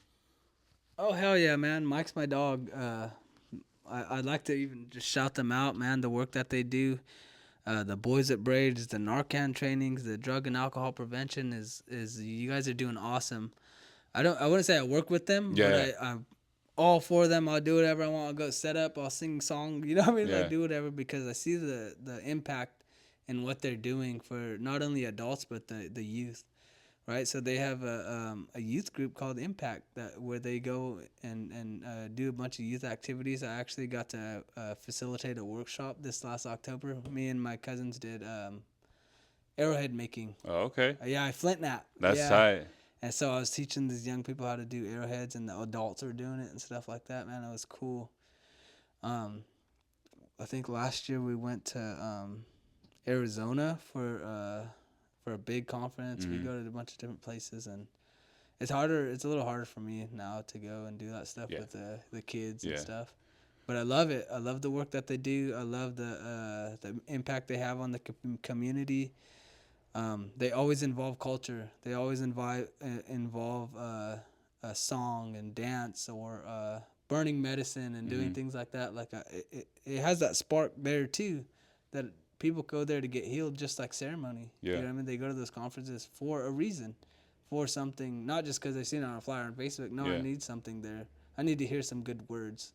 Oh, hell yeah, man. Mike's my dog. I'd like to even just shout them out, man, the work that they do. The Boys at Braids, the Narcan trainings, the drug and alcohol prevention is you guys are doing awesome. I wouldn't say I work with them, but I'm all for them. I'll do whatever I want. I'll go set up. I'll sing songs. You know what I mean? Yeah. Like, do whatever, because I see the impact in what they're doing for not only adults but the youth. right? So they have a youth group called Impact that where they go and do a bunch of youth activities. I actually got to facilitate a workshop this last October. Me and my cousins did arrowhead making. Oh, okay. Yeah, I flint knap. That's Yeah. tight. And so I was teaching these young people how to do arrowheads, and the adults were doing it and stuff like that. Man, it was cool. Um, I think last year we went to Arizona for a big conference. We go to a bunch of different places, and it's harder. It's a little harder for me now to go and do that stuff Yeah. with the kids and Yeah. stuff. But I love it. I love the work that they do. I love the impact they have on the community. They always involve culture. They always involve a song and dance or burning medicine and doing things like that. Like it has that spark there too, that people go there to get healed, just like ceremony. Yeah. You know what I mean? They go to those conferences for a reason, for something, not just because they've seen it on a flyer on Facebook. No, Yeah. I need something there. I need to hear some good words,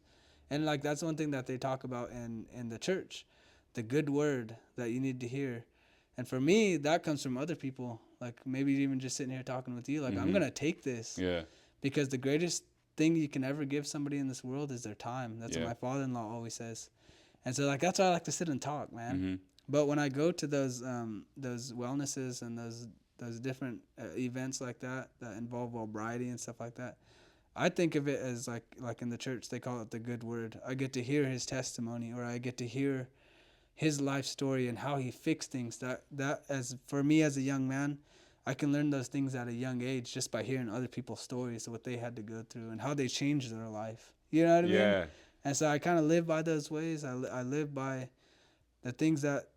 and like that's one thing that they talk about in the church, the good word that you need to hear. And for me, that comes from other people. Like maybe even just sitting here talking with you. Like I'm gonna take this Yeah. because the greatest thing you can ever give somebody in this world is their time. That's Yeah. what my father-in-law always says. And so like that's why I like to sit and talk, man. But when I go to those wellnesses and those different events like that involve sobriety and stuff like that, I think of it as like in the church they call it the good word. I get to hear his testimony, or I get to hear his life story and how he fixed things. That as for me as a young man, I can learn those things at a young age just by hearing other people's stories of what they had to go through and how they changed their life. You know what I mean? Yeah. And so I kind of live by those ways. I live by the things that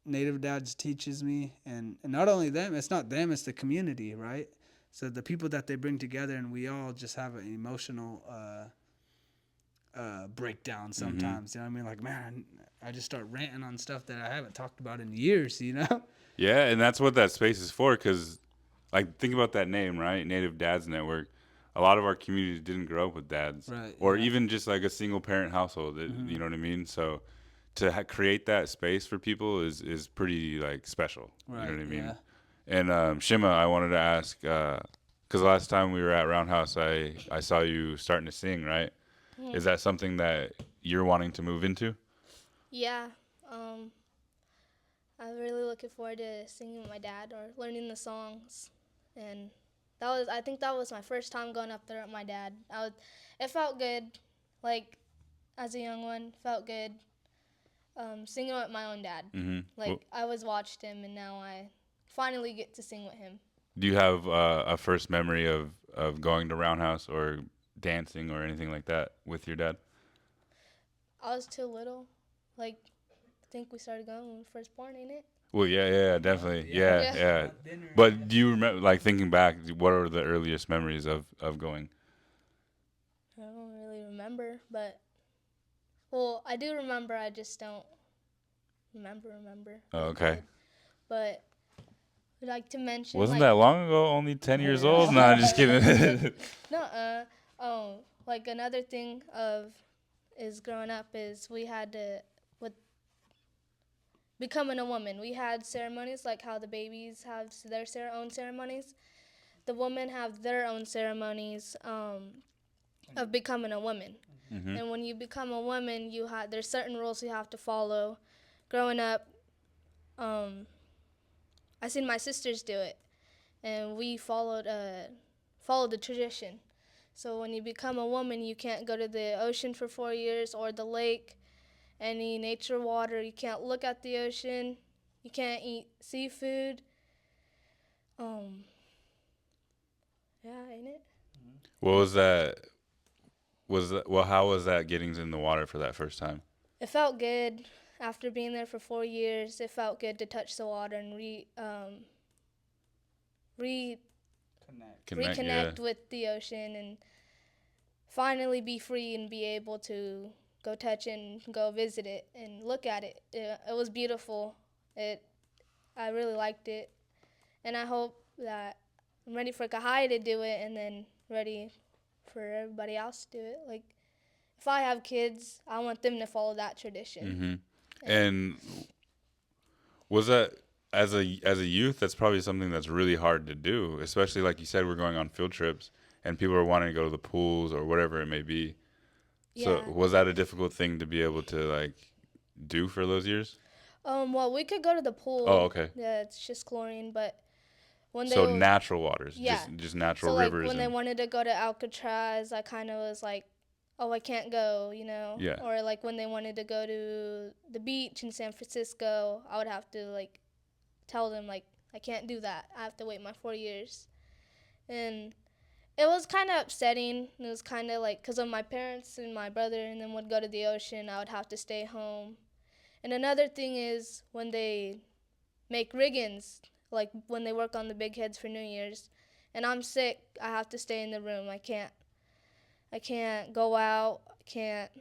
Native Dads teaches me, and not only them, it's not them, it's the community, right? So the people that they bring together, and we all just have an emotional breakdown sometimes. You know what I mean? Like, man, I just start ranting on stuff that I haven't talked about in years, you know? Yeah, and that's what that space is for. Because, like, think about that name, right? Native Dads Network. A lot of our community didn't grow up with dads, Right, or yeah. even just like a single parent household. You know what I mean? So to create that space for people is pretty like special. Right, you know what I mean? yeah. And Shimma, I wanted to ask because last time we were at Roundhouse, I saw you starting to sing, right? Is that something that you're wanting to move into? Yeah. I'm really looking forward to singing with my dad or learning the songs. And I think that was my first time going up there with my dad. It felt good, like, as a young one, felt good singing with my own dad. Like, I always watched him, and now I finally get to sing with him. Do you have a first memory of going to Roundhouse or dancing or anything like that with your dad? I was too little. Like, I think we started going when we were first born, ain't it? Well, yeah, definitely, yeah. Yeah. But do you remember, like, thinking back, what are the earliest memories of going? I don't really remember, but, well, I do remember, I just don't remember. Oh, okay. But I'd like to mention, Wasn't like, that long ago? Only 10 years old? No, I'm just kidding. like another thing is growing up is we had to, with becoming a woman, we had ceremonies like how the babies have their own ceremonies. The women have their own ceremonies of becoming a woman. And when you become a woman, there's certain rules you have to follow. Growing up, I seen my sisters do it, and we followed the tradition. So when you become a woman, you can't go to the ocean for 4 years or the lake, any nature water. You can't look at the ocean. You can't eat seafood. Yeah, ain't it? What was that? Well, how was that getting in the water for that first time? It felt good after being there for 4 years. It felt good to touch the water and reconnect with the ocean and finally be free and be able to go touch and go visit it and look at it. It was beautiful. I really liked it, and I hope that I'm ready for Kahai to do it, and then ready for everybody else to do it. Like, if I have kids, I want them to follow that tradition. And was that as a youth, that's probably something that's really hard to do, especially like you said, we're going on field trips and people are wanting to go to the pools or whatever it may be. So Yeah. was that a difficult thing to be able to like do for those years? Well, we could go to the Oh, pool. okay. Yeah, it's just chlorine, but when So they natural waters, yeah. just So natural like rivers when they and wanted to go to Alcatraz, I kind of was like, "Oh, I can't go," yeah. Or like when they wanted to go to the beach in San Francisco, I would have to like tell them like, "I can't do that. I have to wait my 4 years." And it was kind of upsetting. It was kind of like cuz of my parents and my brother and then would go to the ocean, I would have to stay home. And another thing is when they make riggins, like when they work on the big heads for New Year's, and I'm sick, I have to stay in the room. I can't go out. I can't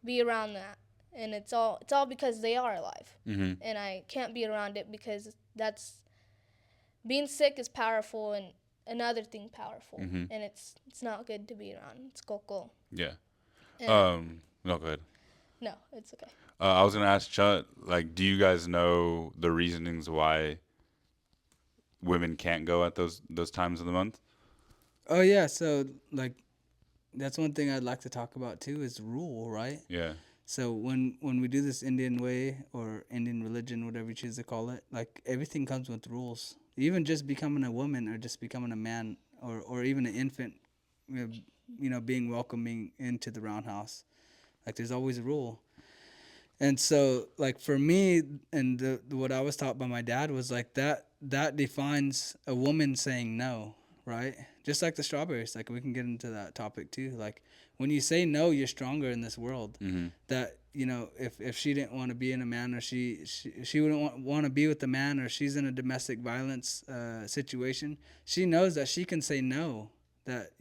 be around that. And it's all because they are alive. Mhm. And I can't be around it because that's being sick is powerful and another thing powerful. Mhm. And it's not good to be around. It's coco. Yeah. And No, go ahead. no, it's okay. I was gonna ask Chun, like, do you guys know the reasonings why women can't go at those times of the month? Oh yeah, so like that's one thing I'd like to talk about too is rule, right? Yeah. So when we do this Indian way or Indian religion, whatever you choose to call it, like everything comes with rules. Even just becoming a woman or just becoming a man or even an infant, being welcoming into the roundhouse. Like there's always a rule. And so like for me and what I was taught by my dad was like that defines a woman saying no, right? Just like the strawberries, like we can get into that topic too. Like when you say no, you're stronger in this world. Mhm. That if she didn't want to be in a man or she wouldn't want to be with the man or she's in a domestic violence situation, she knows that she can say no. That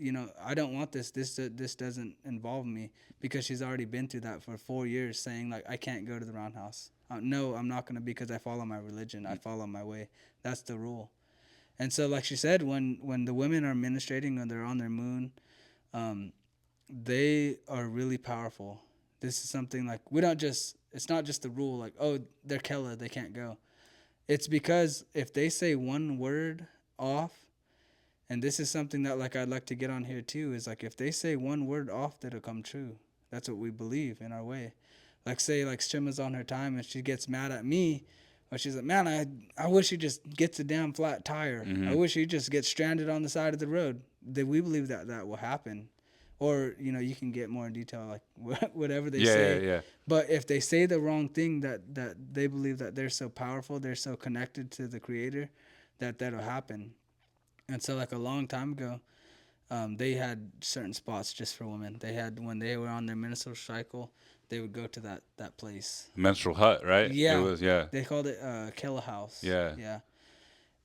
I don't want this. This doesn't involve me because she's already been through that for 4 years, saying like I can't go to the roundhouse. No, I'm not gonna because I follow my religion. I follow my way. That's the rule. And so, like she said, when the women are ministrating and they're on their moon, um, they are really powerful. This is something like we don't just. It's not just the rule like oh they're Kella they can't go. It's because if they say one word off, and this is something that like I'd like to get on here too is like if they say one word off, that'll come true. That's what we believe in our way. Like say like Shimma's on her time and she gets mad at me, or she's like, man, I wish he just gets a damn flat tire. I Mhm. wish he just gets stranded on the side of the road. That we believe that will happen, or you can get more in detail like whatever they Yeah, yeah, say. yeah. But if they say the wrong thing, that they believe that they're so powerful, they're so connected to the Creator, that'll happen. And so, like a long time ago, they had certain spots just for women. They had when they were on their menstrual cycle, they would go to that place. Menstrual hut, right? It Yeah, was, yeah. they called it Killa House. Yeah. Yeah,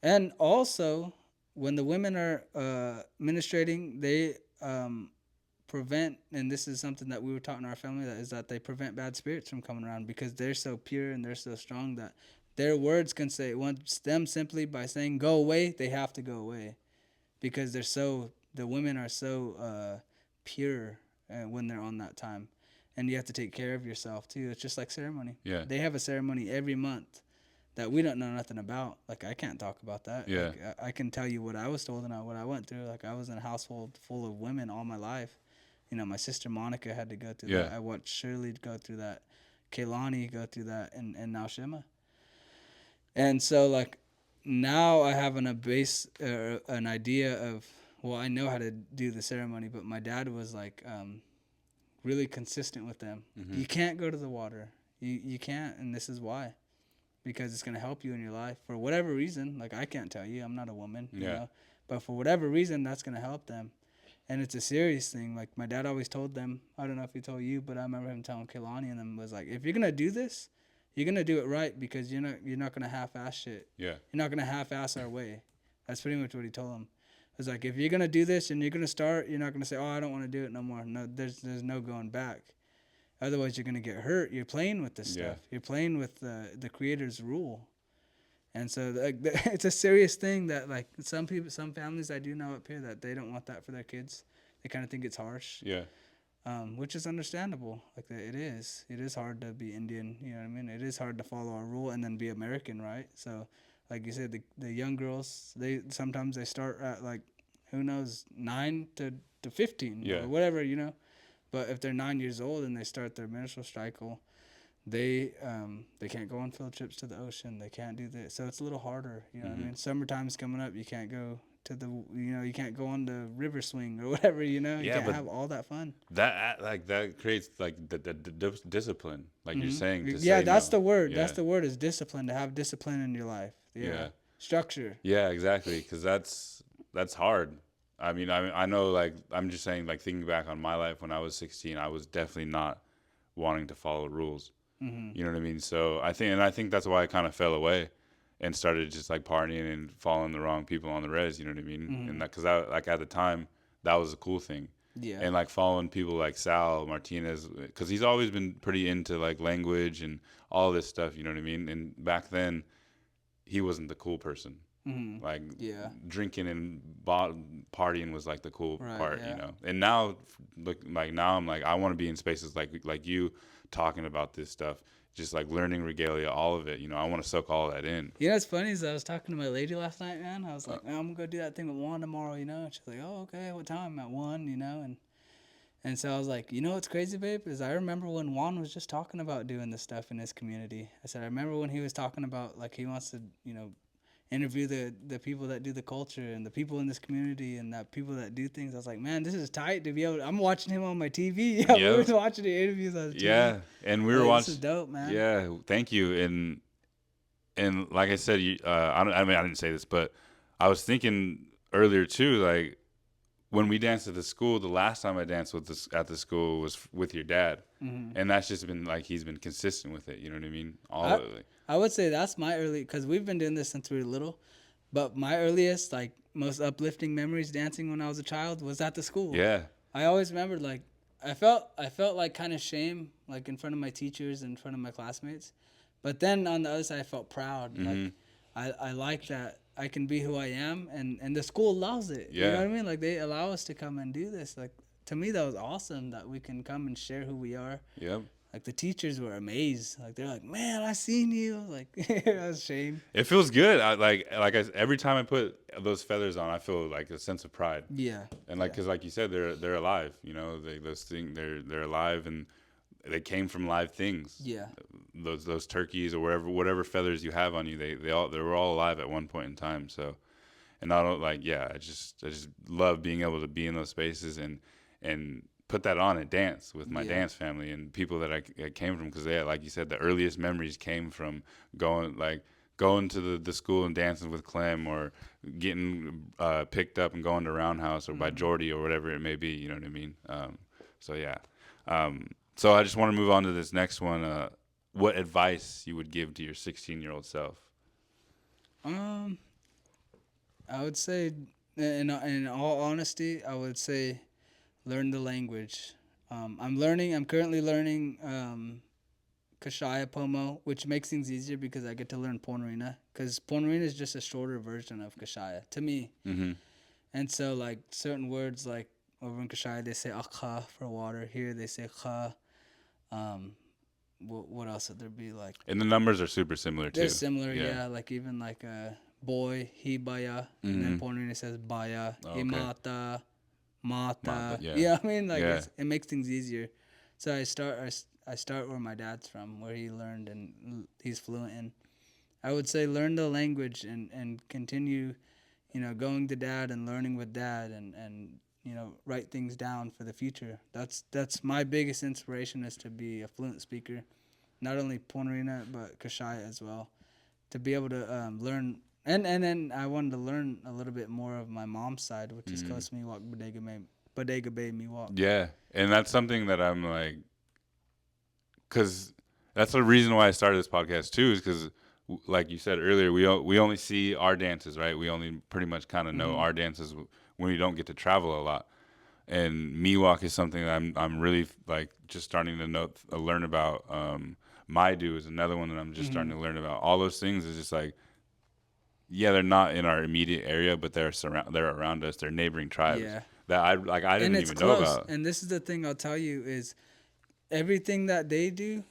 and also when the women are ministrating, they prevent, and this is something that we were taught in our family, that is that they prevent bad spirits from coming around because they're so pure and they're so strong that their words can say once them simply by saying go away, they have to go away because the women are so pure when they're on that time, and you have to take care of yourself too. It's just like ceremony. Yeah. They have a ceremony every month that we don't know nothing about. Like I can't talk about that. Yeah. Like I can tell you what I was told and what I went through. Like I was in a household full of women all my life. My sister Monica had to go through Yeah. that. I watched Shirley go through that, Kaylani go through that, and now Shimma. And so like now I have an idea of, well, I know how to do the ceremony, but my dad was like really consistent with them. Mhm. You can't go to the water. You can't, and this is why. Because it's gonna help you in your life for whatever reason. Like I can't tell you, I'm not a woman, Yeah. but for whatever reason, that's gonna help them, and it's a serious thing. Like my dad always told them. I don't know if he told you, but I remember him telling Kehlani and them was like, if you're gonna do this, you're gonna do it right because you're not gonna half-ass shit. Yeah. You're not gonna half-ass our way. That's pretty much what he told them. It was like if you're gonna do this and you're gonna start, you're not gonna say, oh, I don't want to do it no more. No, there's no going back. Otherwise, you're gonna get hurt. You're playing with this Yeah. stuff. You're playing with the Creator's rule, and so like it's a serious thing that like some people, some families I do know up here that they don't want that for their kids. They kind of think it's harsh. Yeah. which is understandable. Like it is. It is hard to be Indian. You know what I mean? It is hard to follow a rule and then be American, right? So, like you said, the young girls they sometimes they start at like who knows 9 to 15 Yeah. or whatever, you know. But if they're 9 years old and they start their menstrual cycle, they can't go on field trips to the ocean. They can't do this, so it's a little harder. You know what I mean? Summertime's coming up. You can't go to the you can't go on the river swing or whatever. You know, you Yeah, can't but have all that fun. that creates like the discipline, like you're saying. To Yeah, say that's no. the word. Yeah. That's the word is discipline. To have discipline in your life. Yeah, Yeah. structure. Yeah, exactly. Because that's hard. I mean, I know. Like, I'm just saying. Like, thinking back on my life when I was 16, I was definitely not wanting to follow rules. You know what I mean? So I think that's why I kind of fell away and started just like partying and following the wrong people on the res. You know what I mean? And that because I like at the time that was a cool thing. Yeah. And like following people like Sal Martinez, because he's always been pretty into like language and all this stuff. You know what I mean? And back then, he wasn't the cool person. Like Yeah. drinking and partying was like the cool Right, part, yeah. you know. And now, look, like now I'm like I want to be in spaces like you talking about this stuff, just like learning regalia, all of it. You know, I want to soak all that in. You know what's funny is I was talking to my lady last night, man. I was like, man, I'm gonna go do that thing with Juan tomorrow, you know. And she's like, oh, okay, what time? At 1, you know. And so I was like, you know what's crazy, babe? Is I remember when Juan was just talking about doing this stuff in his community. I said, I remember when he was talking about like he wants to, interview the people that do the culture and the people in this community and that people that do things. I was like, man, this is tight to be able to, I'm watching him on my TV. Yeah, Yep. we were watching the interviews on TV. Yeah, and we were Like, watching. this is dope, man. Yeah, thank you. And like I said, I mean, I didn't say this, but I was thinking earlier too, like when we danced at the school, the last time I danced at the school was with your dad, and that's just been like he's been consistent with it. You know what I mean? I would say that's my early, because we've been doing this since we were little, but my earliest, like, most uplifting memories dancing when I was a child was at the school. Yeah, I always remembered, like, I felt like kind of shame, like, in front of my teachers, in front of my classmates. But then on the other side, I felt proud. Like, I like that I can be who I am, and the school allows it. Yeah. You know what I mean? Like, they allow us to come and do this. Like, to me, that was awesome that we can come and share who we are. yep. Like, the teachers were amazed. Like, they're like, man, I seen you. Like, that was shame. It feels good. Every time I put those feathers on, I feel like a sense of pride. Yeah. And like, cause like you said, they're alive. You know, they're alive, and they came from live things. Yeah. Those turkeys or whatever feathers you have on you, they were all alive at one point in time. So, and I don't I just love being able to be in those spaces and put that on and dance with my dance family and people that I came from, because like you said, the earliest memories came from going to the school and dancing with Clem, or getting picked up and going to Roundhouse or by Jordy or whatever it may be. You know what I mean? So yeah. So I just want to move on to this next one. What advice you would give to your 16-year-old self? I would say, in all honesty, I would say, learn the language. I'm currently learning Kashaya Pomo, which makes things easier because I get to learn Ponorina. Because Ponorina is just a shorter version of Kashaya, to me. Mm-hmm. And so, like, certain words, like, over in Kashaya, they say akha for water. Here, they say kha. What else would there be, like? And the numbers are super similar too. They're similar, yeah. Like, even, like, boy, he baya. And then Ponorina says baya. Okay. Himata. Mata. yeah. Yeah, I mean, like, Yeah. it makes things easier. So I start where my dad's from, where he learned and he's fluent in. I would say learn the language and continue, going to dad and learning with dad and write things down for the future. That's my biggest inspiration, is to be a fluent speaker, not only Ponorina but Kashaya as well, to be able to learn. And then I wanted to learn a little bit more of my mom's side, which is Coast Miwok, Bodega Bay Miwok. Yeah, and that's something that I'm like, because that's the reason why I started this podcast too, is because, like you said earlier, we only see our dances, right? We only pretty much kind of know our dances when we don't get to travel a lot. And Miwok is something that I'm really like just starting to learn about. Maidu is another one that I'm just starting to learn about. All those things is just like, yeah, they're not in our immediate area, but they're around us. They're neighboring tribes. Yeah. that I and didn't it's even know close. about. And this is the thing I'll tell you is everything that they do,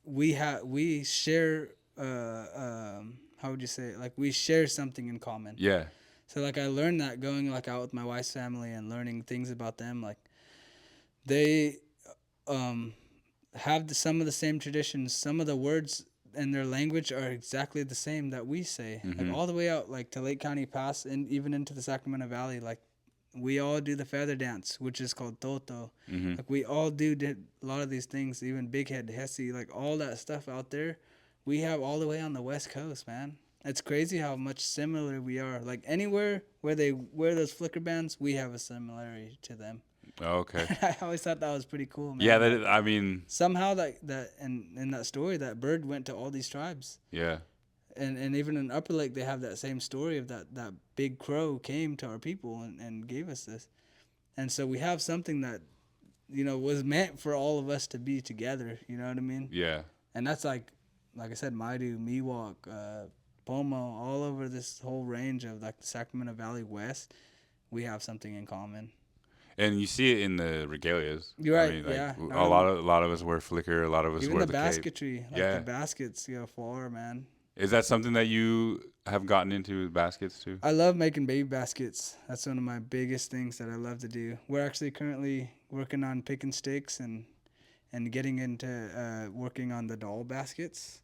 we share. How would you say it? Like we share something in common. Yeah. So like I learned that going like out with my wife's family and learning things about them. Like they um, have some of the same traditions. Some of the words in their language are exactly the same that we say. Like Mm-hmm. all the way out like to Lake County Pass and even into the Sacramento Valley. Like we all do the feather dance, which is called toto. Mm-hmm. Like we all did a lot of these things. Even Big Head, Hesse, like all that stuff out there, we have all the way on the West Coast, man. It's crazy how much similar we are. Like anywhere where they wear those flicker bands, we have a similarity to them. Oh, okay. I always thought that was pretty cool, man. Yeah, Like, I mean, somehow that in that story, that bird went to all these tribes. yeah. And even in Upper Lake, they have that same story of that big crow came to our people and gave us this. And so we have something that, was meant for all of us to be together. You know what I mean? Yeah. And that's like I said, Maidu, Miwok, Pomo, all over this whole range of like the Sacramento Valley West, we have something in common. And you see it in the regalias. You're right. I mean, like, Yeah. a lot of us wear flicker. A lot of us Even wear the the cape. basketry, like Yeah. the baskets, far, man. Is that something that you have gotten into with baskets too? I love making baby baskets. That's one of my biggest things that I love to do. We're actually currently working on picking sticks and getting into working on the doll baskets.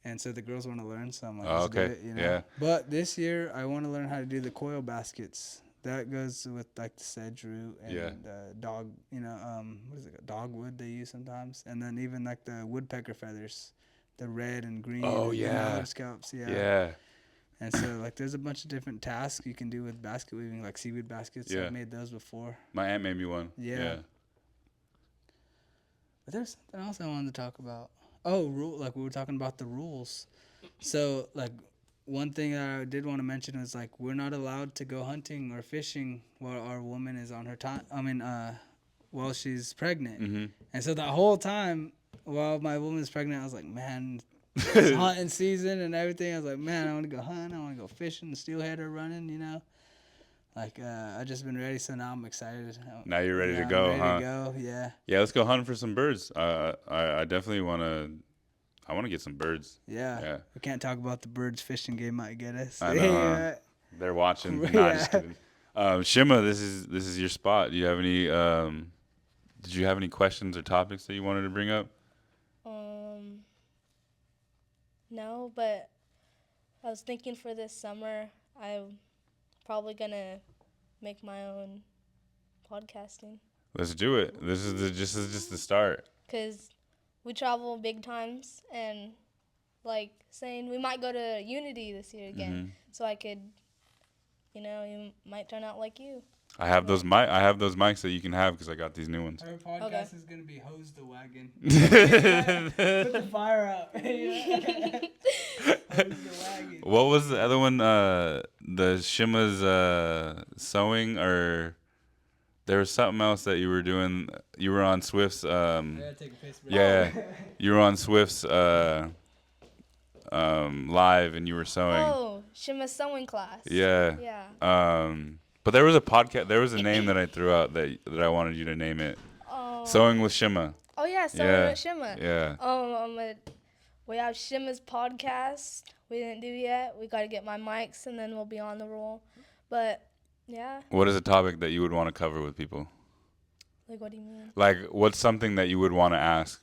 And so the girls want to learn, so I'm like, let's do Okay. it, Yeah. But this year, I want to learn how to do the coil baskets. That goes with like the sedge root and Yeah. dog, what is it, dogwood they use sometimes, and then even like the woodpecker feathers, the red and green. Oh, and yeah. other scalps, yeah. Yeah. And so like there's a bunch of different tasks you can do with basket weaving, like seaweed baskets. Yeah. I've made those before. My aunt made me one. Yeah. But there's something else I wanted to talk about. Oh, like we were talking about the rules. So, like, one thing that I did want to mention was, like, we're not allowed to go hunting or fishing while our woman is on her time. While she's pregnant. Mm-hmm. And so that whole time while my woman is pregnant, I was like, man, it's hunting season and everything. I was like, man, I want to go hunt. I want to go fishing. The steelhead are running. Like, I just been ready, so now I'm excited. Now you're ready to I'm go, ready huh? to go, yeah. Yeah, let's go hunting for some birds. I definitely want to. I want to get some birds. Yeah. Yeah. We can't talk about the birds fishing game might get us. I know. Yeah. They're watching. Yeah. Nah, just kidding. Shimma, this is your spot. Do you have any? Did you have any questions or topics that you wanted to bring up? No, but I was thinking for this summer, I'm probably gonna make my own podcasting. Let's do it. This is just the start. Cause we travel big times, and like saying we might go to Unity this year again, Mm-hmm. so I could, you might turn out like you. I have those mics that you can have because I got these new ones. Our podcast Okay. is gonna be Hose the Wagon. Put the fire out. Hose the Wagon. What was the other one? The Shimma's sewing, or there was something else that you were doing. You were on Swift's. I gotta take a piss break. Yeah, you were on Swift's live, and you were sewing. Oh, Shimma's sewing class. Yeah. Yeah. But there was a podcast. There was a name that I threw out that I wanted you to name it. Oh. Sewing with Shimma. Oh yeah, sewing Yeah. with Shimma. Yeah. We have Shimma's podcast. We didn't do yet. We gotta get my mics, and then we'll be on the roll. But yeah, What is a topic that you would want to cover with people? like what do you mean? Like, what's something that you would want to ask?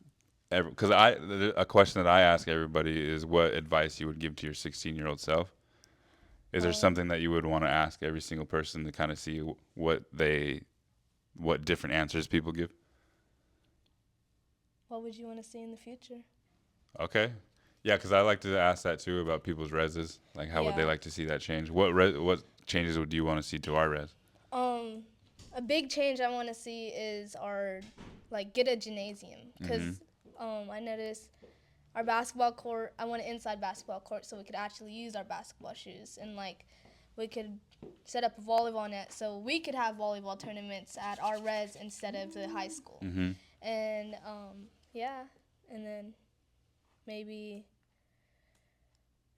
Because a question that I ask everybody is, what advice you would give to your 16-year-old self? Is there something that you would want to ask every single person to kind of see what different answers people give? What would you want to see in the future? Okay. Yeah, because I like to ask that too about people's reses. Like, how would they Yeah. like to see that change? What changes would you want to see to our res? A big change I want to see is get a gymnasium, because I noticed our basketball court. I want an inside basketball court so we could actually use our basketball shoes, and we could set up a volleyball net so we could have volleyball tournaments at our res instead of the high school. Mm-hmm. And yeah, and then maybe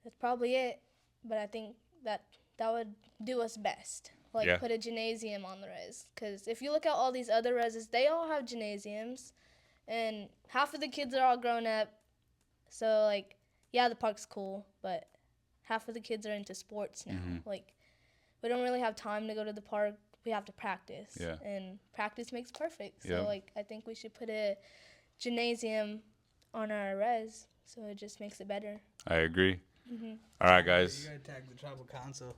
that's probably it. But I think that would do us best. like Yeah. put a gymnasium on the res. Because if you look at all these other reses, they all have gymnasiums, and half of the kids are all grown up. So like, yeah, the park's cool, but half of the kids are into sports now. Like, we don't really have time to go to the park. We have to practice. Yeah. And practice makes perfect. So Yeah. like, I think we should put a gymnasium on our res, so it just makes it better. I agree. All right, guys. You gotta tag the tribal council.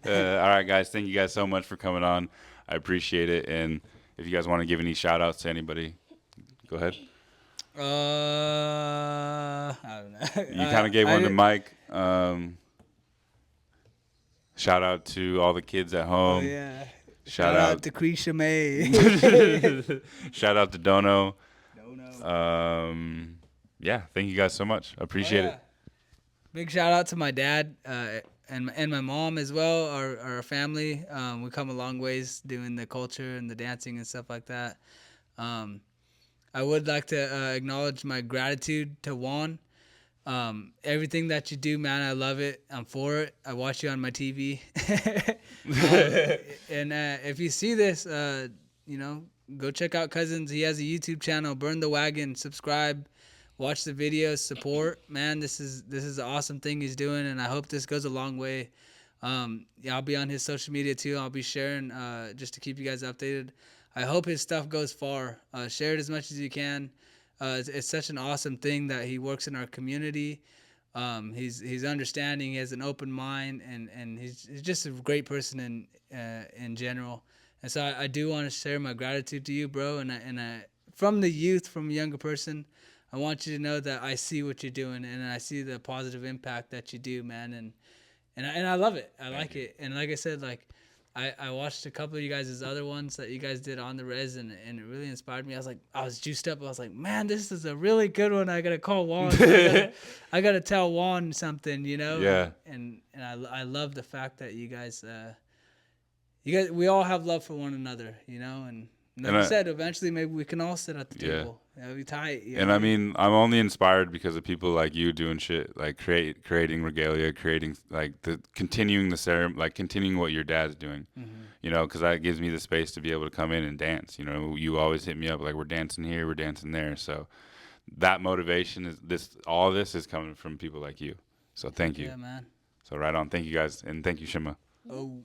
All right, guys. Thank you guys so much for coming on. I appreciate it. And if you guys want to give any shout outs to anybody, go ahead. I don't know. You kind of gave one to didn't- Mike. Shout out to all the kids at Oh, home. yeah. Shout out. to Krisha May. Shout out to Dono. No. Yeah, thank you guys so much. Appreciate it. Big shout out to my dad and my mom as well, our family. We come a long ways doing the culture and the dancing and stuff like that. I would like to acknowledge my gratitude to Juan. Everything that you do, man, I love it. I'm for it. I watch you on my TV. And if you see this, go check out Cousins. He has a YouTube channel, Burn the Wagon. Subscribe, watch the videos, support. Man, this is an awesome thing he's doing, and I hope this goes a long way. I'll be on his social media too. I'll be sharing just to keep you guys updated. I hope his stuff goes far. Share it as much as you can. It's such an awesome thing that he works in our community. He's understanding. He has an open mind, and he's just a great person in general. And so I do want to share my gratitude to you, bro. And I from the youth, from a younger person, I want you to know that I see what you're doing, and I see the positive impact that you do, man. And I love it. I like it. And like I said, like I watched a couple of you guys' other ones that you guys did on the res, and it really inspired me. I was juiced up. I was like, man, this is a really good one. I gotta call Juan. I gotta tell Juan something, you know. Yeah. And I love the fact that you guys we all have love for one another, you know. And like I said, eventually maybe we can all sit at the table. That'd be tight. You And know? I mean, I'm only inspired because of people like you doing shit, like creating regalia, creating like continuing the ceremony, like continuing what your dad's doing. You know, because that gives me the space to be able to come in and dance. You know, you always hit me up like, we're dancing here, we're dancing there. So that motivation all this is coming from people like you. So thank you. Yeah, man. So right on. Thank you guys, and thank you, Shimma. Oh.